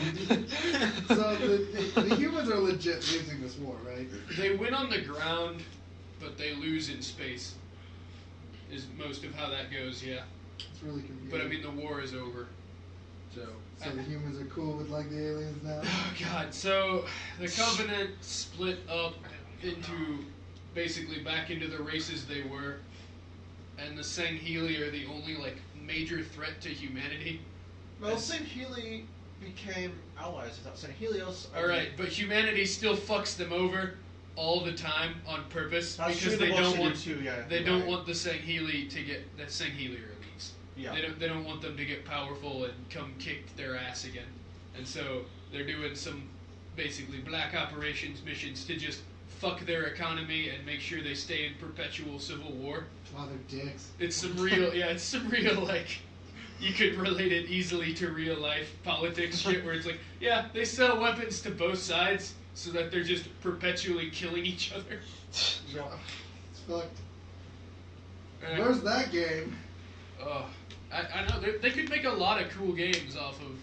So the humans are legit losing this war, right? They win on the ground, but they lose in space. is most of how that goes. Yeah, It's really confusing. but I mean the war is over, so. So the humans are cool with like the aliens now. Oh God! So the Covenant split up into basically back into the races they were, and the Sangheili are the only like major threat to humanity. Well, St. Healy became allies without St. Helios. All right, but humanity still fucks them over all the time on purpose That's because true, they the don't Welsh want do too, yeah, they you're don't right. want the Sangheili to get the Sangheili are elites. Yeah. They don't want them to get powerful and come kick their ass again, and so they're doing some basically black operations missions to just fuck their economy and make sure they stay in perpetual civil war. Wow, they're dicks. It's some real, yeah, it's some real, like, you could relate it easily to real life politics shit where it's like, yeah, they sell weapons to both sides so that they're just perpetually killing each other. Yeah. It's fucked. Uh, Where's that game? I know, they could make a lot of cool games off of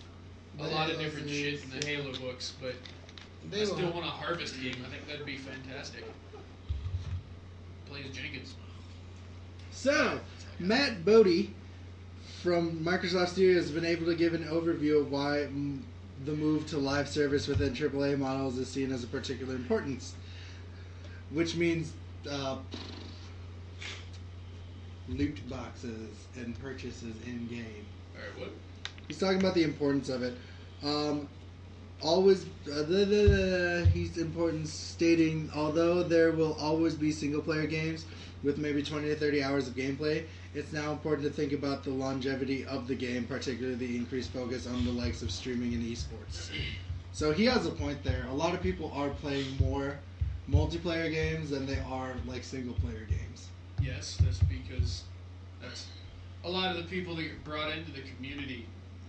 a The lot of Halo different series, shit in the yeah. Halo books, but They I still won't. want a Harvest game. I think that'd be fantastic. Play as Jenkins. So, Matt Bodie from Microsoft Studios has been able to give an overview of why the move to live service within AAA models is seen as a particular importance, which means loot boxes and purchases in game. Alright, what? He's talking about the importance of it. He's important stating, although there will always be single player games with maybe 20 to 30 hours of gameplay, it's now important to think about the longevity of the game, particularly the increased focus on the likes of streaming and esports. So he has a point there. A lot of people are playing more multiplayer games than they are like single player games. Yes, that's because that's a lot of the people that get brought into the community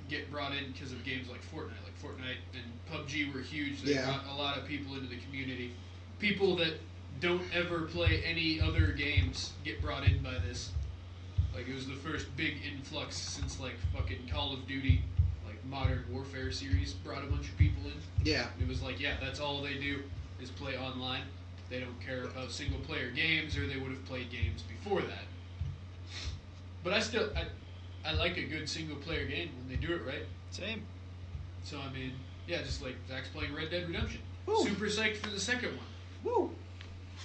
get brought in because of games like Fortnite. Like Fortnite and PUBG were huge. They Yeah. brought a lot of people into the community. People that don't ever play any other games get brought in by this. Like it was the first big influx since like fucking Call of Duty, like Modern Warfare series brought a bunch of people in. Yeah. It was like, yeah, that's all they do is play online. They don't care about single player games, or they would have played games before that. But I like a good single player game when they do it right. Same. So I mean, yeah, just like Zach's playing Red Dead Redemption. Woo. Super psyched for the second one. Woo!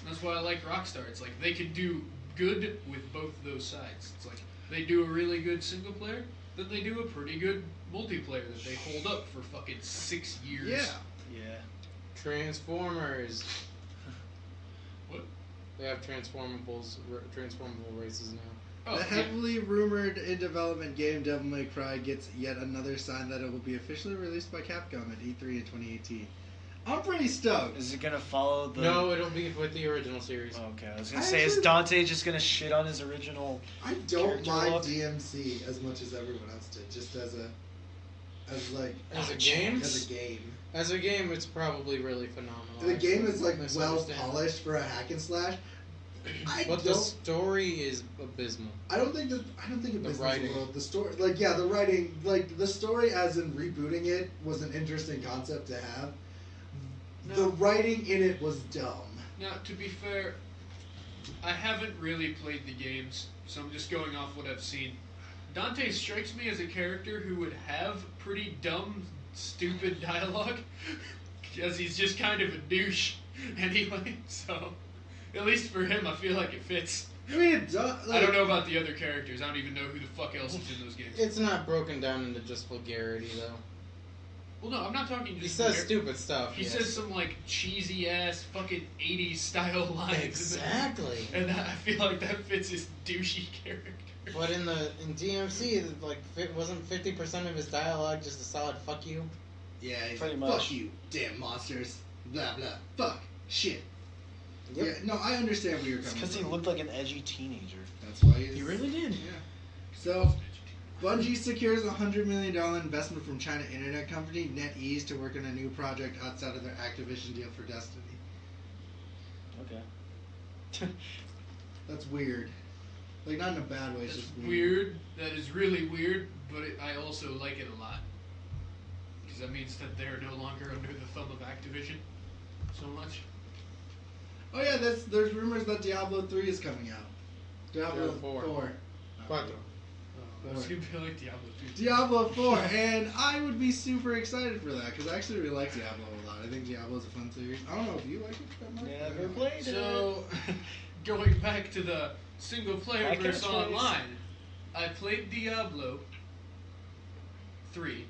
That's why I like Rockstar. It's like they can do good with both those sides. It's like they do a really good single player, then they do a pretty good multiplayer that they hold up for fucking 6 years. Yeah. Yeah. Transformers. What? They have transformable races now. Oh, The yeah. heavily rumored in development game Devil May Cry gets yet another sign that it will be officially released by Capcom at E3 in 2018. I'm pretty stoked. Is it gonna follow the? No, it'll be with the original series. Okay, I was gonna I say, is actually- Dante just gonna shit on his original? I don't Character mind look? DMC as much as everyone else did, just as a As a game? as a game. As a game, it's probably really phenomenal. The game actually. is like well Misunderstand. polished for a hack and slash. But the story is abysmal. I don't think it The business writing. world. The story, like yeah, the writing, like the story, as in rebooting it, was an interesting concept to have. No. The writing in it was dumb. Now, to be fair, I haven't really played the games, so I'm just going off what I've seen. Dante strikes me as a character who would have pretty dumb, stupid dialogue, because he's just kind of a douche anyway, so at least for him, I feel like it fits. I mean, it does. Like, I don't know about the other characters. I don't even know who the fuck else is in those games. It's not broken down into just vulgarity, though. Well, no, I'm not talking just... He says vulgar- stupid stuff. He yes. says some, like, cheesy-ass fucking 80s style lines. Exactly. And I feel like that fits his douchey character. But in DMC, like, wasn't 50% of his dialogue just a solid "fuck you"? Yeah, he's Pretty like, much. fuck you, damn monsters, blah blah, fuck, shit. Yep. Yeah, no, I understand where you're It's coming because he from. looked like an edgy teenager. That's why he's... He really did. Yeah. So, Bungie secures a $100 million investment from China internet company NetEase to work on a new project outside of their Activision deal for Destiny. Okay. That's weird. Like, not in a bad way, it's That's just weird. That is really weird, but I also like it a lot. Because that means that they're no longer under the thumb of Activision so much. Oh yeah, there's rumors that Diablo 3 is coming out. Diablo Four. 4. Quattro. I was gonna be like Diablo 2. Diablo 4, and I would be super excited for that because I actually really like Diablo a lot. I think Diablo's a fun series. I don't know if you like it that much. Never played it. So, going back to the single player I can versus choose. online, I played Diablo 3,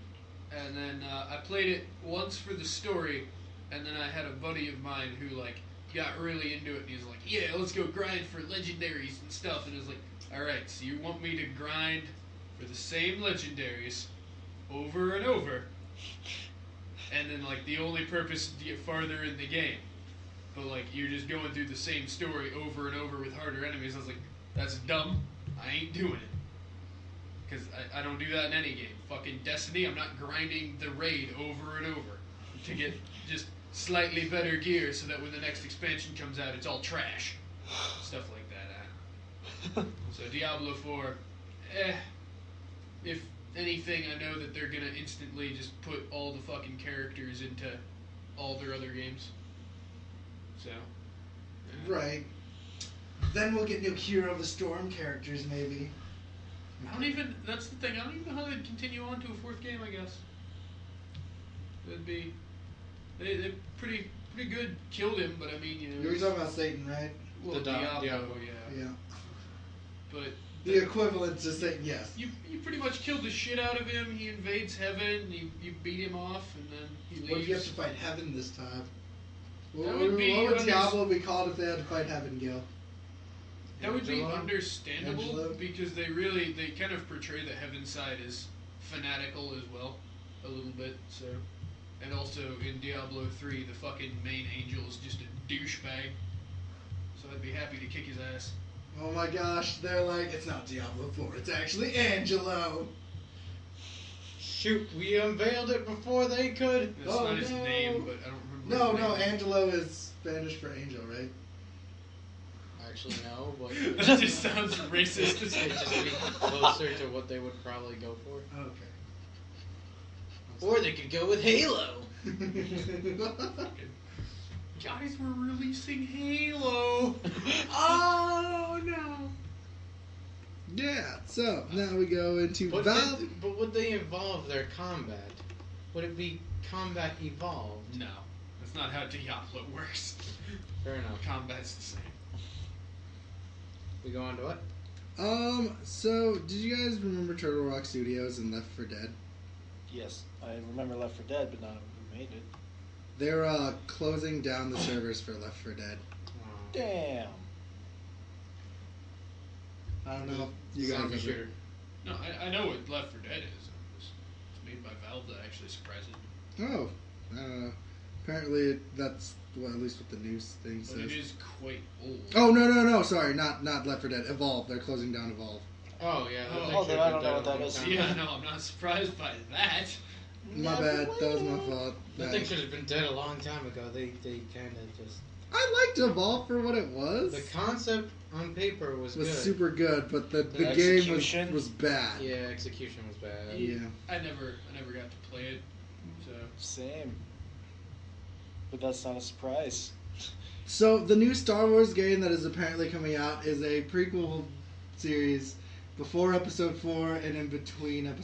and then I played it once for the story, and then I had a buddy of mine who like got really into it, and he was like, "Yeah, let's go grind for legendaries and stuff," and I was like, "All right, so you want me to grind for the same legendaries over and over, and then like the only purpose is to get farther in the game, but like you're just going through the same story over and over with harder enemies." I was like, "That's dumb. I ain't doing it." Because I don't do that in any game. Fucking Destiny, I'm not grinding the raid over and over to get just slightly better gear so that when the next expansion comes out, it's all trash. Stuff like that. So Diablo 4, if anything, I know that they're gonna instantly just put all the fucking characters into all their other games. So. Right. Then we'll get new Hero of the Storm characters, maybe. That's the thing, I don't even know how they'd continue on to a fourth game, I guess. It'd be, they pretty good killed him, but I mean, you know. You were talking about Satan, right? Well, Diablo, Diablo. yeah. Yeah. But The equivalent to Satan, yes. you pretty much killed the shit out of him, he invades heaven, you beat him off, and then he leaves. What if you have to fight Heaven this time? That would be what would under- Diablo be called if they had to fight Heaven, Gil? That would be Angelo? understandable Angelo? because they kind of portray the heaven side as fanatical as well, a little bit. So, and also in Diablo 3, the fucking main angel is just a douchebag. So I'd be happy to kick his ass. Oh my gosh, they're like, it's not Diablo 4, it's actually Angelo. Shoot, we unveiled it before they could. That's Oh, not his no. name, but I don't remember. No, his no, name. Angelo is Spanish for angel, right? Actually, no, but That just sounds racist. it'd just be closer to what they would probably go for. Okay. Or they could go with Halo. Guys, we're releasing Halo. Oh no! Yeah, so now we go into But, Valve. but would they evolve their combat? Would it be combat evolved? No, that's not how Diablo works. Fair enough. Combat's the same. We go on to what? So did you guys remember Turtle Rock Studios and Left 4 Dead? Yes, I remember Left 4 Dead, but not who made it. They're closing down the servers for Left 4 Dead. Damn. I don't know if you guys Zombie ever- shooter. No, I know what Left 4 Dead is. It's made by Valve. That actually surprises me. Oh, apparently that's at least what the news thing But says. it is quite old. Oh no! Sorry, not Left 4 Dead. Evolve. They're closing down Evolve. Oh yeah. Oh, that then should've I been don't know done what a that long is. time Yeah, ago. no, I'm not surprised by that. My bad. That was my fault. That thing should have been dead a long time ago. They kind of just. I liked Evolve for what it was. The concept on paper was good. super good, but the The game execution? was bad. Yeah, execution was bad. Yeah. I never got to play it. So Same. But that's not a surprise. So the new Star Wars game that is apparently coming out is a prequel series before Episode 4 and in between at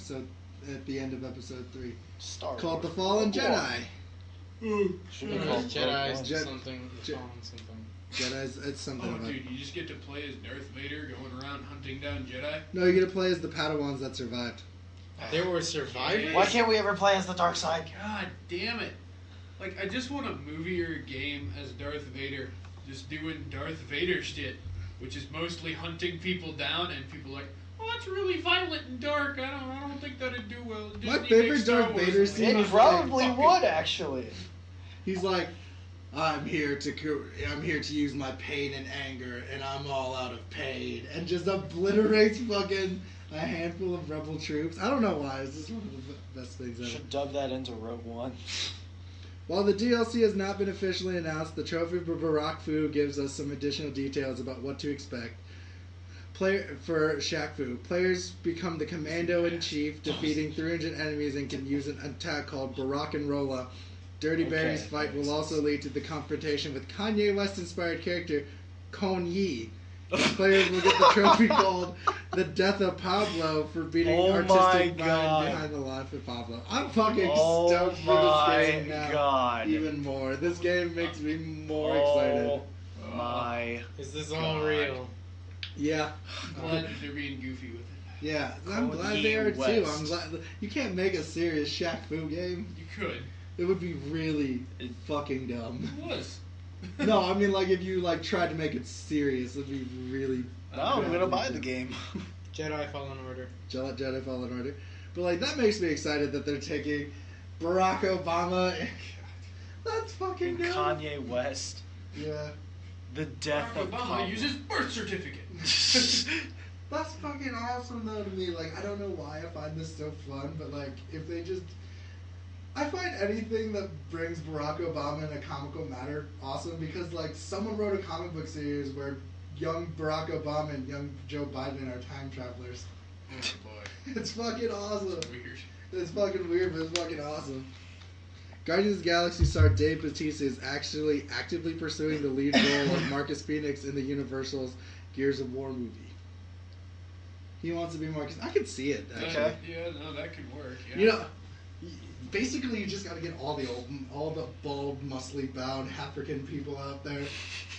the end of Episode 3, Star called The Wars. Fallen Rogue Jedi. One. Should be called Jedi's Rogue One. Jedi- something. Je- Fallen something. Jedi's, it's something oh, about. dude, you just get to play as Darth Vader going around hunting down Jedi. No, you get to play as the Padawans that survived. They were survivors. Why can't we ever play as the dark side? God damn it! Like, I just want a movie or a game as Darth Vader, just doing Darth Vader shit, which is mostly hunting people down, and people are like, "Oh, that's really violent and dark. I don't think that'd do well." My Disney favorite makes Star Darth Wars." Vader I'm like, scene It is probably fucking- would, actually. He's like, I'm here to use my pain and anger, and I'm all out of pain, and just obliterates fucking a handful of rebel troops. I don't know why. It's just one of the best things ever. Should dub that into Rogue One. While the DLC has not been officially announced, the Trophy for Barack Fu gives us some additional details about what to expect. For Shaq Fu, players become the Commando-in-Chief, defeating 300 enemies, and can use an attack called Barack and Rolla. Dirty Okay, Barry's fight that will makes also sense. lead to the confrontation with Kanye West-inspired character Kon Yi Players will get the trophy called the Death of Pablo for beating Oh my artistic God. mind behind the life of Pablo. I'm fucking Oh stoked for my this game now. God. Even more. This game makes me more Oh excited. my. Is this all God. real? Yeah. I'm glad that they're being goofy with it. Yeah, I'm Cody glad they are too. West. I'm glad you can't make a serious Shaq Fu game. You could. It would be really fucking dumb. It was. No, I mean like if you like tried to make it serious, it'd be really. No, I'm gonna buy the game. Jedi Fallen Order. Jedi Fallen Order, but like that makes me excited that they're taking Barack Obama. And, that's fucking And good. Kanye West. Yeah, The death Barack of Obama Pablo. uses birth certificate. that's fucking awesome though to me. Like I don't know why I find this so fun, but like if they just. I find anything that brings Barack Obama in a comical manner awesome because, like, someone wrote a comic book series where young Barack Obama and young Joe Biden are time travelers. Oh boy. It's fucking awesome. Weird. It's fucking weird, but it's fucking awesome. Guardians of the Galaxy star Dave Bautista is actually actively pursuing the lead role of Marcus Phoenix in the Universal's Gears of War movie. He wants to be Marcus. I could see it, actually. Okay. Yeah, no, that could work. Yeah. You know, basically, you just got to get all the bald, muscly, bound African people out there.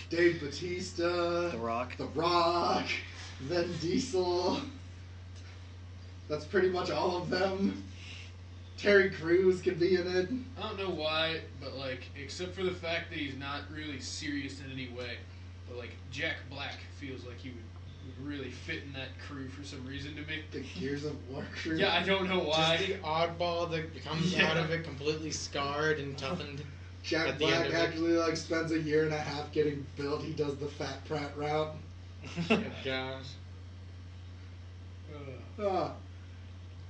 Dave Bautista, The Rock. The Rock, Vin Diesel. That's pretty much all of them. Terry Crews could be in it. I don't know why, but like, except for the fact that he's not really serious in any way, but like Jack Black feels like he would really fit in that crew for some reason to me. The Gears of War crew. Yeah, I don't know why. Just the oddball that comes Yeah. out of it completely scarred and toughened. Jack at the end Black of it. actually like spends a year and a half getting built. He does the Fat Pratt route. Gosh.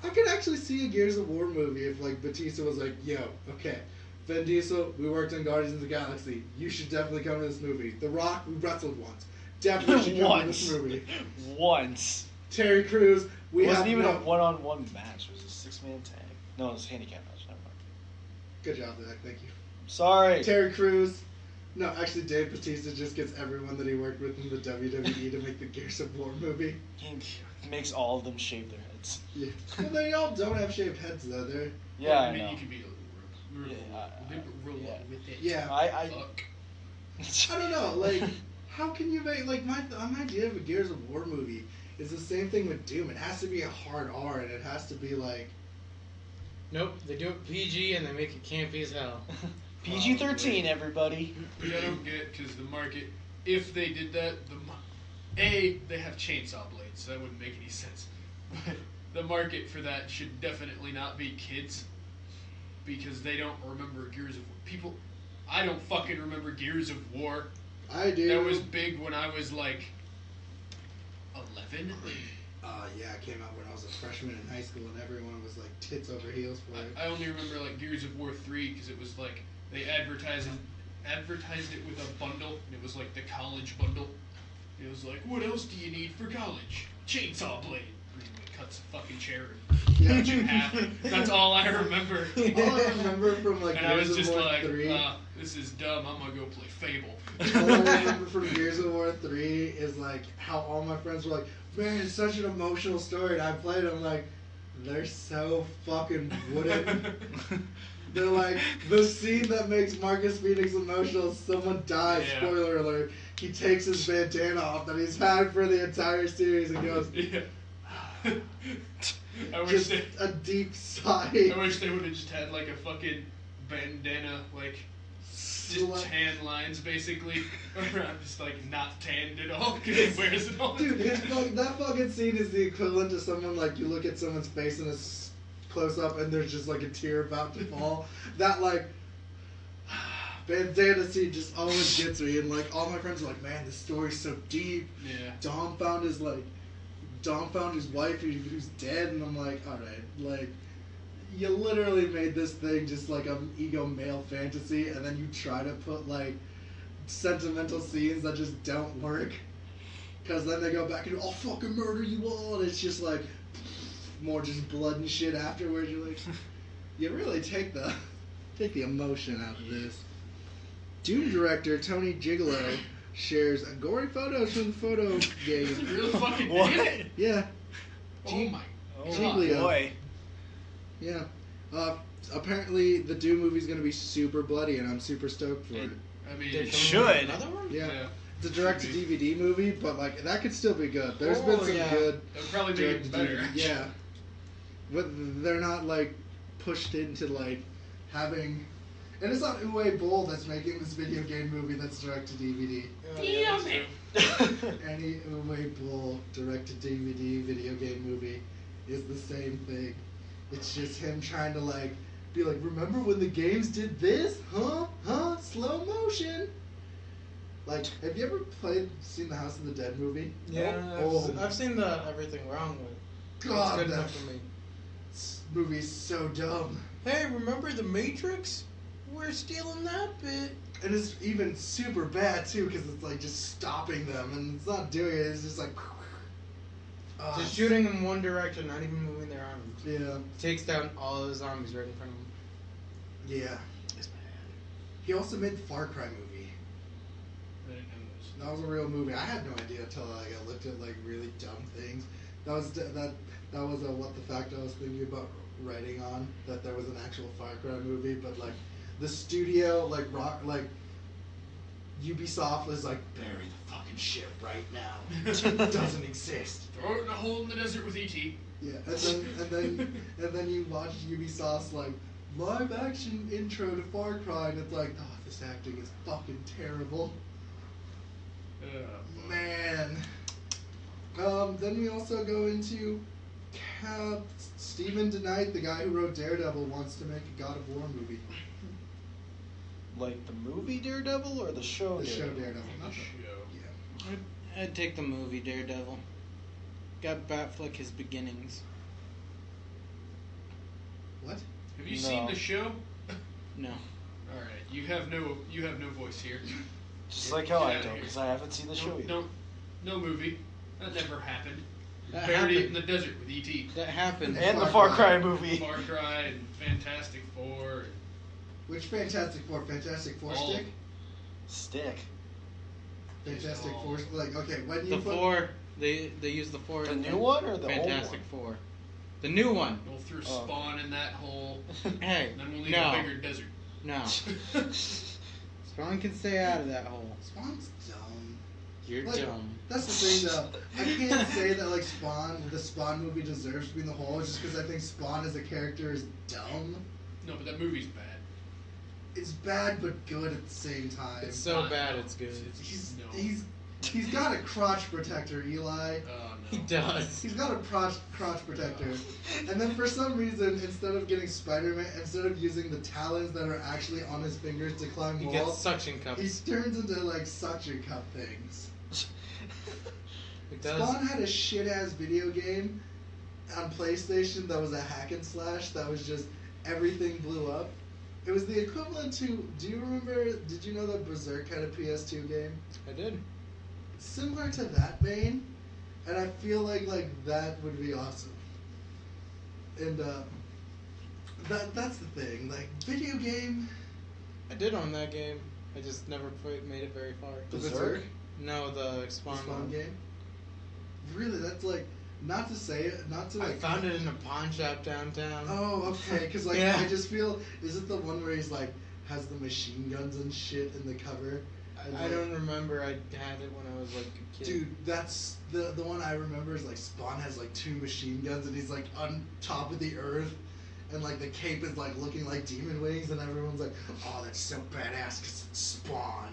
I could actually see a Gears of War movie if like Batista was like, yo, okay, Vin Diesel, we worked on Guardians of the Galaxy. You should definitely come to this movie. The Rock, we wrestled once. Definitely should come to this movie. Once. Terry Crews, we It wasn't have even no... a one-on-one match. It was a 6-man tag. No, it was a handicap match. Never mind. Good job, Zach. Thank you. Sorry. Terry Crews. No, actually, Dave Bautista just gets everyone that he worked with in the WWE to make the Gears of War movie. He makes all of them shave their heads. Yeah. Well, they all don't have shaved heads, though. They're... Yeah, I mean, know. you could be a liberal yeah. with it. Yeah. Fuck. I don't know, like, how can you make, like, my idea of a Gears of War movie is the same thing with Doom. It has to be a hard R, and it has to be, like... Nope, they do it PG and they make it campy as hell. PG-13, everybody. Which I don't get, because the market, if they did that, they have chainsaw blades, so that wouldn't make any sense. But the market for that should definitely not be kids, because they don't remember Gears of War. People, I don't fucking remember Gears of War. I do. That was big when I was like 11. Yeah, it came out when I was a freshman in high school, and everyone was, like, tits over heels for it. I only remember like Gears of War 3 because it was like they advertised it with a bundle, and it was like the college bundle. It was like, what else do you need for college? Chainsaw blade. And then it cuts a fucking chair Yeah. and in half. That's all I remember. All I remember from, like, And I was Gears of just War like, 3... this is dumb. I'm gonna go play Fable. All I remember from Gears of War 3 is like how all my friends were like, man, it's such an emotional story. And I played it, I'm like, they're so fucking wooden. They're like, the scene that makes Marcus Phoenix emotional, someone dies, Yeah. spoiler alert. He takes his bandana off that he's had for the entire series and goes, Yeah. I wish just they. a deep sigh. I wish they would have just had like a fucking bandana, like just tan lines basically around, just like not tanned at all because he wears it all the Dude, time. that fucking scene is the equivalent to someone, like, you look at someone's face in a close up and there's just like a tear about to fall. That, like, bandana scene just always gets me, and like all my friends are like, man, this story's so deep. Yeah. Dom found his wife who's dead, and I'm like, alright, like, you literally made this thing just like an ego male fantasy, and then you try to put like sentimental scenes that just don't work, because then they go back and I'll fucking murder you all, and it's just like more just blood and shit afterwards. You're like, you really take the emotion out of this. Doom director Tony Gigolo shares gory photos from the photo game. Really fucking What? did? Yeah, Oh my Oh Giglio. boy. yeah. Apparently, the Doom movie's gonna be super bloody, and I'm super stoked for it. I mean, They're coming should. with Another one? Yeah. Yeah. It's a direct-to-DVD movie, but like that could still be good. There's been Oh, some yeah. good That would probably make it better. direct-to-DVD. Yeah, but they're not like pushed into like having. And it's not Uwe Boll that's making this video game movie that's direct-to-DVD. Damn it. Any Uwe Boll direct-to-DVD video game movie is the same thing. It's just him trying to like be like, remember when the games did this? Huh? Slow motion. Like, have you ever seen the House of the Dead movie? Yeah, Oh, I've seen the Everything Wrong with. God, it's good that enough for me. movie's so dumb. Hey, remember the Matrix? We're stealing that bit. And it's even super bad too, because it's like just stopping them, and it's not doing it. It's just like Just shooting in one direction, not even moving their arms. Yeah, Takes down all of the zombies right in front of him. yeah. He also made the Far Cry movie. I didn't know this. That was a real movie. I had no idea until like I looked at like really dumb things. That was what the fact I was thinking about writing on, that there was an actual Far Cry movie, but like the studio like Ubisoft was like, bury the fucking shit right now. It doesn't exist. Throw it in a hole in the desert with E.T. Yeah, and then you watch Ubisoft's like live action intro to Far Cry, and it's like, oh, this acting is fucking terrible. Man. Then we also go into Steven DeKnight, the guy who wrote Daredevil, wants to make a God of War movie. Like the movie Daredevil or the show The show Daredevil? Daredevil. Not the, Show. yeah. I'd take the movie Daredevil. Got Batfleck his beginnings. What? Have you No. seen the show? No. All right, you have no voice here. Just like how I Get outta don't, here. because I haven't seen the show yet. No movie. That never happened. That Buried it happened. in the desert with E.T. That happened. And the Far Far Cry. Cry movie. Far Cry and Fantastic Four. Which Fantastic Four? Fantastic Four All- stick? Stick. Fantastic all- Four. Like, okay, when you The put, four. They use the four. The in new one or the old Fantastic one? Four. The new one. We'll throw Oh. Spawn in that hole. Hey. And then we'll leave No. a bigger desert. No. Spawn can stay out of that hole. Spawn's dumb. You're Like, dumb. That's the thing, though. I can't say that like the Spawn movie deserves to be in the hole just because I think Spawn as a character is dumb. No, but that movie's bad. It's bad but good at the same time. It's so Not- bad no, it's good. He's got a crotch protector, Eli. Oh no. He does. He's got a crotch protector. And then for some reason, instead of getting Spider-Man, instead of using the talons that are actually on his fingers to climb He gets walls, suction he cups. turns into like suction cup things. It does. Spawn had a shit ass video game on PlayStation that was a hack and slash that was just everything blew up. It was the equivalent to, do you remember, did you know that Berserk had a PS2 game? I did. Similar to that vein, and I feel like that would be awesome. And that's the thing, like video game. I did own that game. I just never made it very far. The Berserk? Berserk? No, the The Spawn Spawn one. game. Really, that's like not to say it, not to I like. found it in a pawn shop downtown. Oh, okay. Because like Yeah. I just feel, is it the one where he's like has the machine guns and shit in the cover? And, I like, don't remember. I had it when I was like a kid. Dude, that's the one I remember is like Spawn has like 2 machine guns and he's like on top of the earth, and like the cape is like looking like demon wings, and everyone's like, oh, that's so badass because it's Spawn.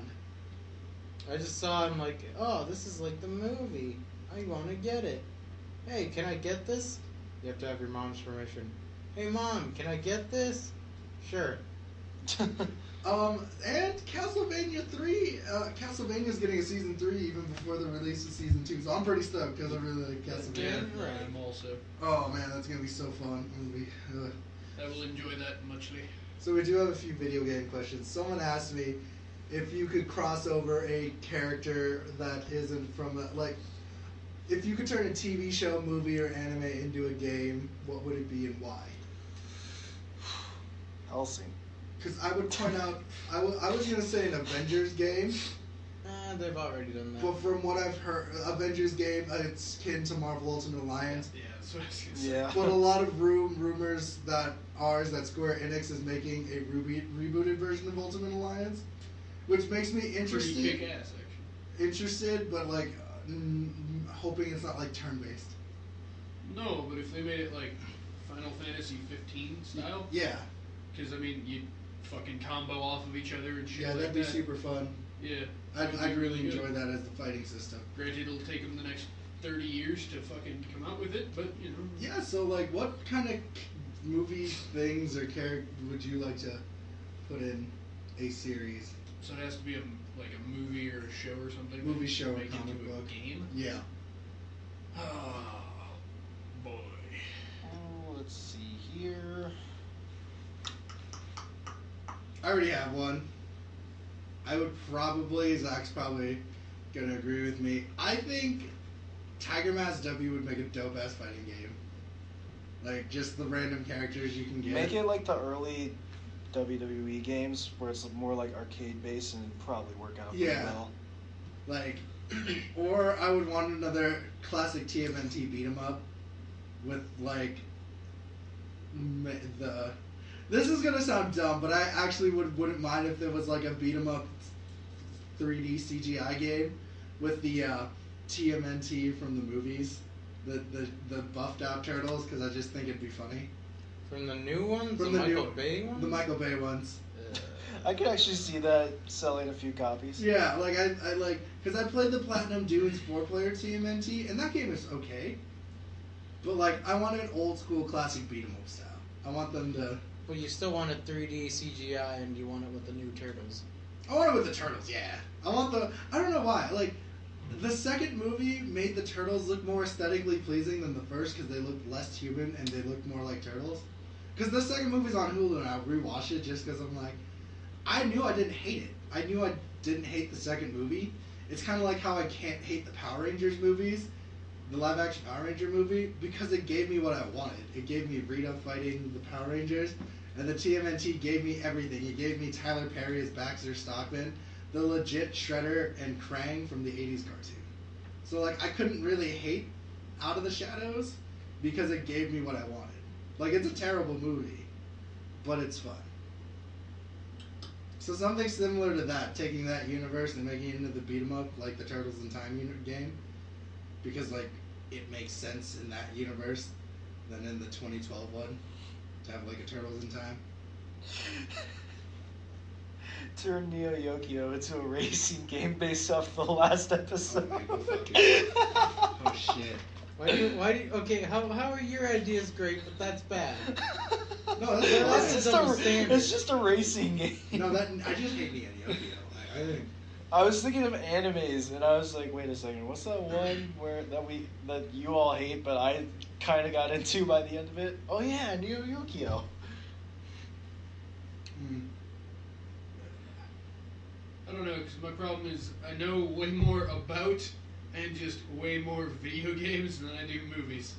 I just saw him like, oh, this is like the movie. I want to get it. Hey, can I get this? You have to have your mom's permission. Hey, Mom, can I get this? Sure. And Castlevania 3, Castlevania's getting a season 3 even before the release of season 2, so I'm pretty stoked because I really like Castlevania. Yeah, Right. I'm also. Oh man, that's gonna be so fun. I will enjoy that muchly. So we do have a few video game questions. Someone asked me if you could cross over a character that isn't from if you could turn a TV show, movie, or anime into a game, what would it be and why? Helsing. Because I would point out, I was gonna say an Avengers game, they've already done that. But from what I've heard, Avengers game, it's akin to Marvel Ultimate Alliance. Yeah, that's what I was gonna say. Yeah. But a lot of rumors that Square Enix is making a rebooted version of Ultimate Alliance, which makes me Pretty interested. kick-ass, actually. Interested, but like hoping it's not like turn-based. No, but if they made it like Final Fantasy 15 style, Yeah, because I mean, you fucking combo off of each other and shit yeah, like that'd be that. super fun. Yeah. I'd really good. enjoy that as the fighting system. Granted, it'll take them the next 30 years to fucking come out with it, but you know. Yeah, so like, what kind of movie things or character would you like to put in a series? So it has to be like a movie or a show or something. Movie, that you show, or make comic into book. A game. Yeah. Oh boy. Oh, let's see here. I already have one. I would probably, Zach's probably gonna agree with me. I think Tiger Mask W would make a dope ass fighting game. Like just the random characters you can get. Make it like the early WWE games where it's more like arcade based and it'd probably work out pretty Yeah. well. Like, or I would want another classic TMNT beat 'em up with like the. This is gonna sound dumb, but I actually wouldn't mind if there was like a beat 'em up 3D CGI game with the TMNT from the movies, the buffed out turtles, because I just think it'd be funny. From the new ones, From the the new- Michael Bay ones. The Michael Bay ones. I could actually see that selling a few copies. Yeah, like I like, because I played the Platinum Dunes 4-player TMNT, and that game is okay. But like, I want an old school classic beat 'em up style. I want them to. But you still want a 3D CGI, and you want it with the new turtles. I want it with the turtles, yeah. I want the. I don't know why. Like, the second movie made the turtles look more aesthetically pleasing than the first because they looked less human and they looked more like turtles. Because the second movie's on Hulu and I'll rewatch it just because I'm like, I knew I didn't hate it. I knew I didn't hate the second movie. It's kind of like how I can't hate the Power Rangers movies, the live action Power Ranger movie, because it gave me what I wanted. It gave me Rita fighting the Power Rangers. And the TMNT gave me everything. It gave me Tyler Perry as Baxter Stockman, the legit Shredder and Krang from the 80s cartoon. So, like, I couldn't really hate Out of the Shadows because it gave me what I wanted. Like, it's a terrible movie, but it's fun. So something similar to that, taking that universe and making it into the beat 'em up, like the Turtles in Time game, because, like, it makes sense in that universe than in the 2012 one. To have like a Turtles in Time. Turn Neo Yokio into a racing game based off the last episode. Okay, go fuck yourself. Oh shit. Why do you, okay, how are your ideas great, but that's bad? No, that's That's fine. it's just a racing game. No, that I just hate Neo Yokio. I think. I was thinking of animes, and I was like, wait a second, what's that one that you all hate, but I kind of got into by the end of it? Oh yeah, Neo Yokio. I don't know, because my problem is I know way more about and just way more video games than I do movies.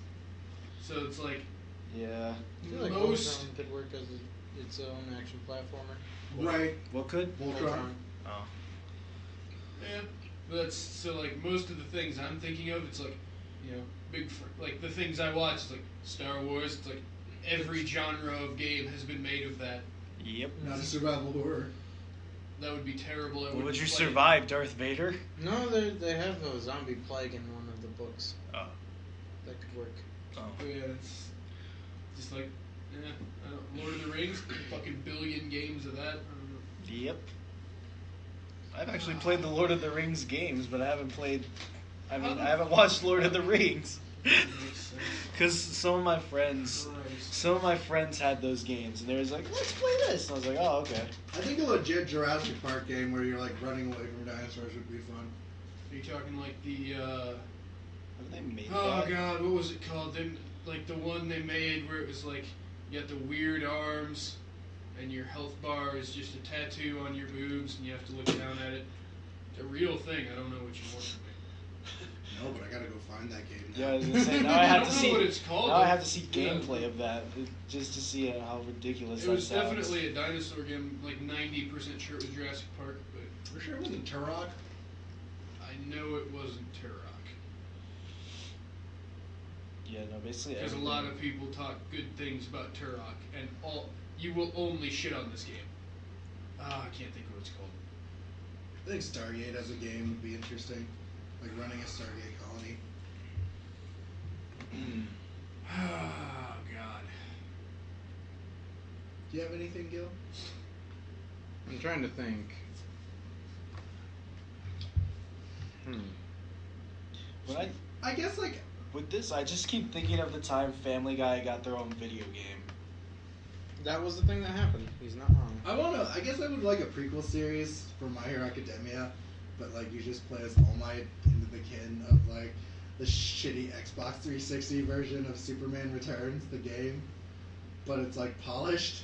So it's like, Yeah. I feel like most. Voltron could work as its own action platformer. Right. What could? Voltron. Oh. Yeah, but that's so like most of the things I'm thinking of. It's like, you know, like the things I watch. It's like Star Wars. It's like every genre of game has been made of that. Yep. Not a survival horror. That would be terrible. Would you play it. survive Darth Vader? No, they have a zombie plague in one of the books. Oh. That could work. Oh. Oh, yeah, it's just like, yeah, I don't, Lord of the Rings, fucking billion games of that. I don't know. Yep. I've actually played the Lord of the Rings games, but I haven't I haven't watched Lord of the Rings. Makes sense. Because some of my friends had those games, and they was like, let's play this. And I was like, oh, okay. I think a legit Jurassic Park game where you're like running away from dinosaurs would be fun. Are you talking like the, Have they made oh that? god, what was it called? Like the one they made where it was like, you got the weird arms, and your health bar is just a tattoo on your boobs, and you have to look down at it. It's a real thing. I don't know what you want from me. No, but I gotta go find that game now. Yeah, I was gonna say, now I have to don't know see. what it's called, Now I but- have to see yeah. gameplay of that just to see how ridiculous It that was sounds. definitely a dinosaur game. Like 90% sure it was Jurassic Park, but For sure it wasn't Turok. know it wasn't Turok. Yeah, no, basically Because a everything. lot of people talk good things about Turok, and you will only shit on this game. I can't think of what it's called. I think Stargate as a game would be interesting. Like running a Stargate colony. Oh, God. Do you have anything, Gil? I'm trying to think. When I guess like with this, I just keep thinking of the time Family Guy got their own video game. That was the thing that happened. He's not wrong. I guess I would like a prequel series for My Hero Academia, but like you just play as All Might into the kin of like the shitty Xbox 360 version of Superman Returns, the game, but it's like polished.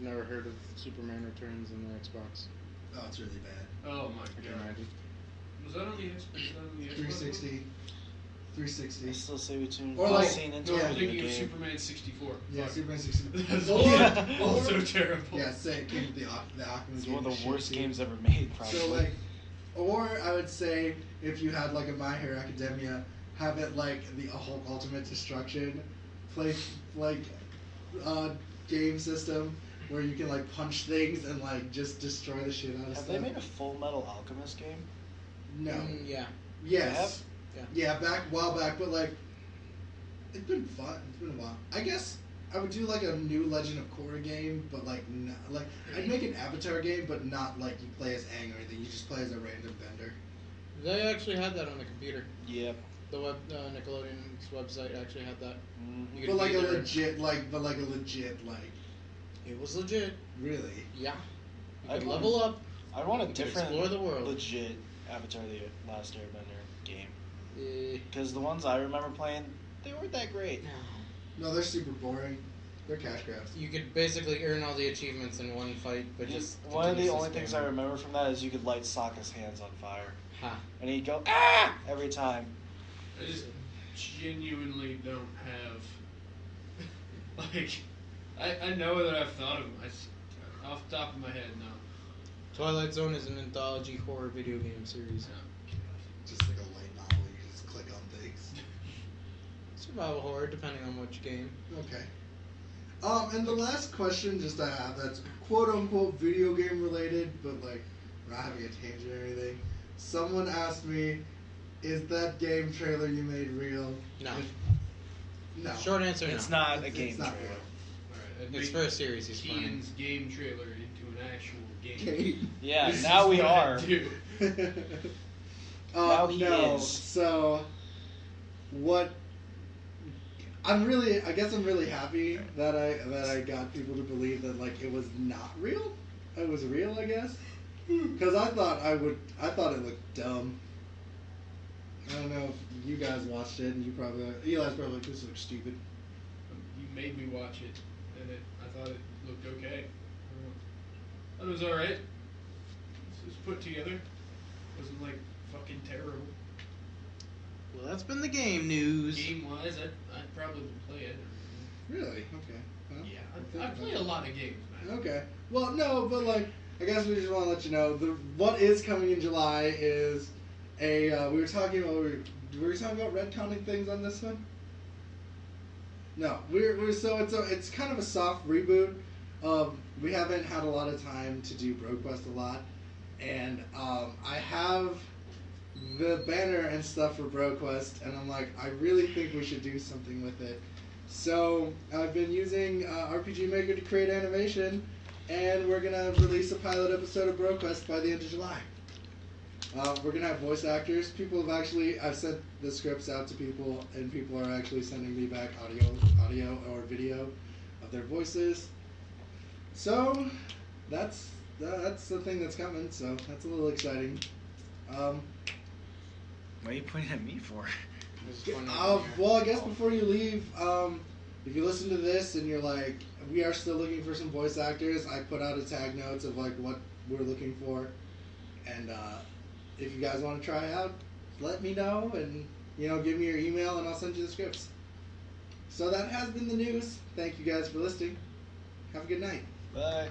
Never heard of Superman Returns on the Xbox. Oh, it's really bad. Oh, my I can God. imagine. Was that on the Xbox? 360. 360. I still say between Or like- scene into yeah, a I'm video thinking of game. Superman 64. Yeah, Fuck. Superman 60. That's Or- also terrible. Yeah, say it came with the Aquaman It's game. one of the shit, worst too. games ever made, probably. So like, or I would say if you had like a My Hero Academia, have it like the Hulk Ultimate Destruction, play like game system where you can like punch things and like just destroy the shit out of Have stuff. they made a Full Metal Alchemist game? No. Yeah. Yes. Yeah. Yeah, a while back, but like, it's been fun. It's been a while. I guess I would do like a new Legend of Korra game, but like, like I'd make an Avatar game, but not like you play as Aang or anything. You just play as a random vendor. They actually had that on the computer. Yep. The Nickelodeon's website actually had that. Mm-hmm. You But could like a either- legit, like, It was legit. really. Yeah. You I'd could want- level up. I want a You could different, explore the world. legit Avatar: The Last Airbender game. Eh, Because the ones I remember playing, they weren't that great. No, they're super boring. They're cash grabs. You could basically earn all the achievements in one fight, but just One of the continuously only things spam I them. remember from that is you could light Sokka's hands on fire, Ha. and he'd go ah every time. I just genuinely don't have like I know that I've thought of them. Off the top of my head, no. Twilight Zone is an anthology horror video game series. Just like a light novel. You just click on things. Survival horror, depending on which game. Okay. And the last question just I have that's quote unquote video game related, but like we're not having a tangent or anything. Someone asked me, "Is that game trailer you made real?" No. No. Short answer, It's no. not a It's game not trailer. Alright, I'd It's make for a series he's planning. Keaton's game trailer into an actual game. Okay. Yeah, This now is we what I are. do. Now he no. is. So, what? I guess I'm really happy that I got people to believe that like it was not real. It was real, I guess. Because I thought it looked dumb. I don't know if you guys watched it, and Eli's probably like, this looks stupid. You made me watch it, and I thought it looked okay. I thought it was alright. It was put together. It wasn't like fucking terrible. Well, that's been the game news. Game wise, I'd probably play it. Really? Okay. Well, Yeah, I play a lot of games, man. Okay. Well, no, but like, I guess we just want to let you know what is coming in July is a. We were talking about retconning things on this one. No, so it's kind of a soft reboot. We haven't had a lot of time to do BroQuest a lot, and I have the banner and stuff for BroQuest, and I'm like, I really think we should do something with it. So I've been using RPG Maker to create animation, and we're gonna release a pilot episode of BroQuest by the end of July. We're gonna have voice actors. I've sent the scripts out to people, and people are actually sending me back audio or video of their voices. So that's the thing that's coming. So that's a little exciting. What are you pointing at me for? There's one over here. Well, I guess before you leave, if you listen to this and you're like, we are still looking for some voice actors, I put out a tag notes of like what we're looking for, and if you guys want to try out, let me know, and give me your email and I'll send you the scripts. So that has been the news. Thank you guys for listening. Have a good night. Bye.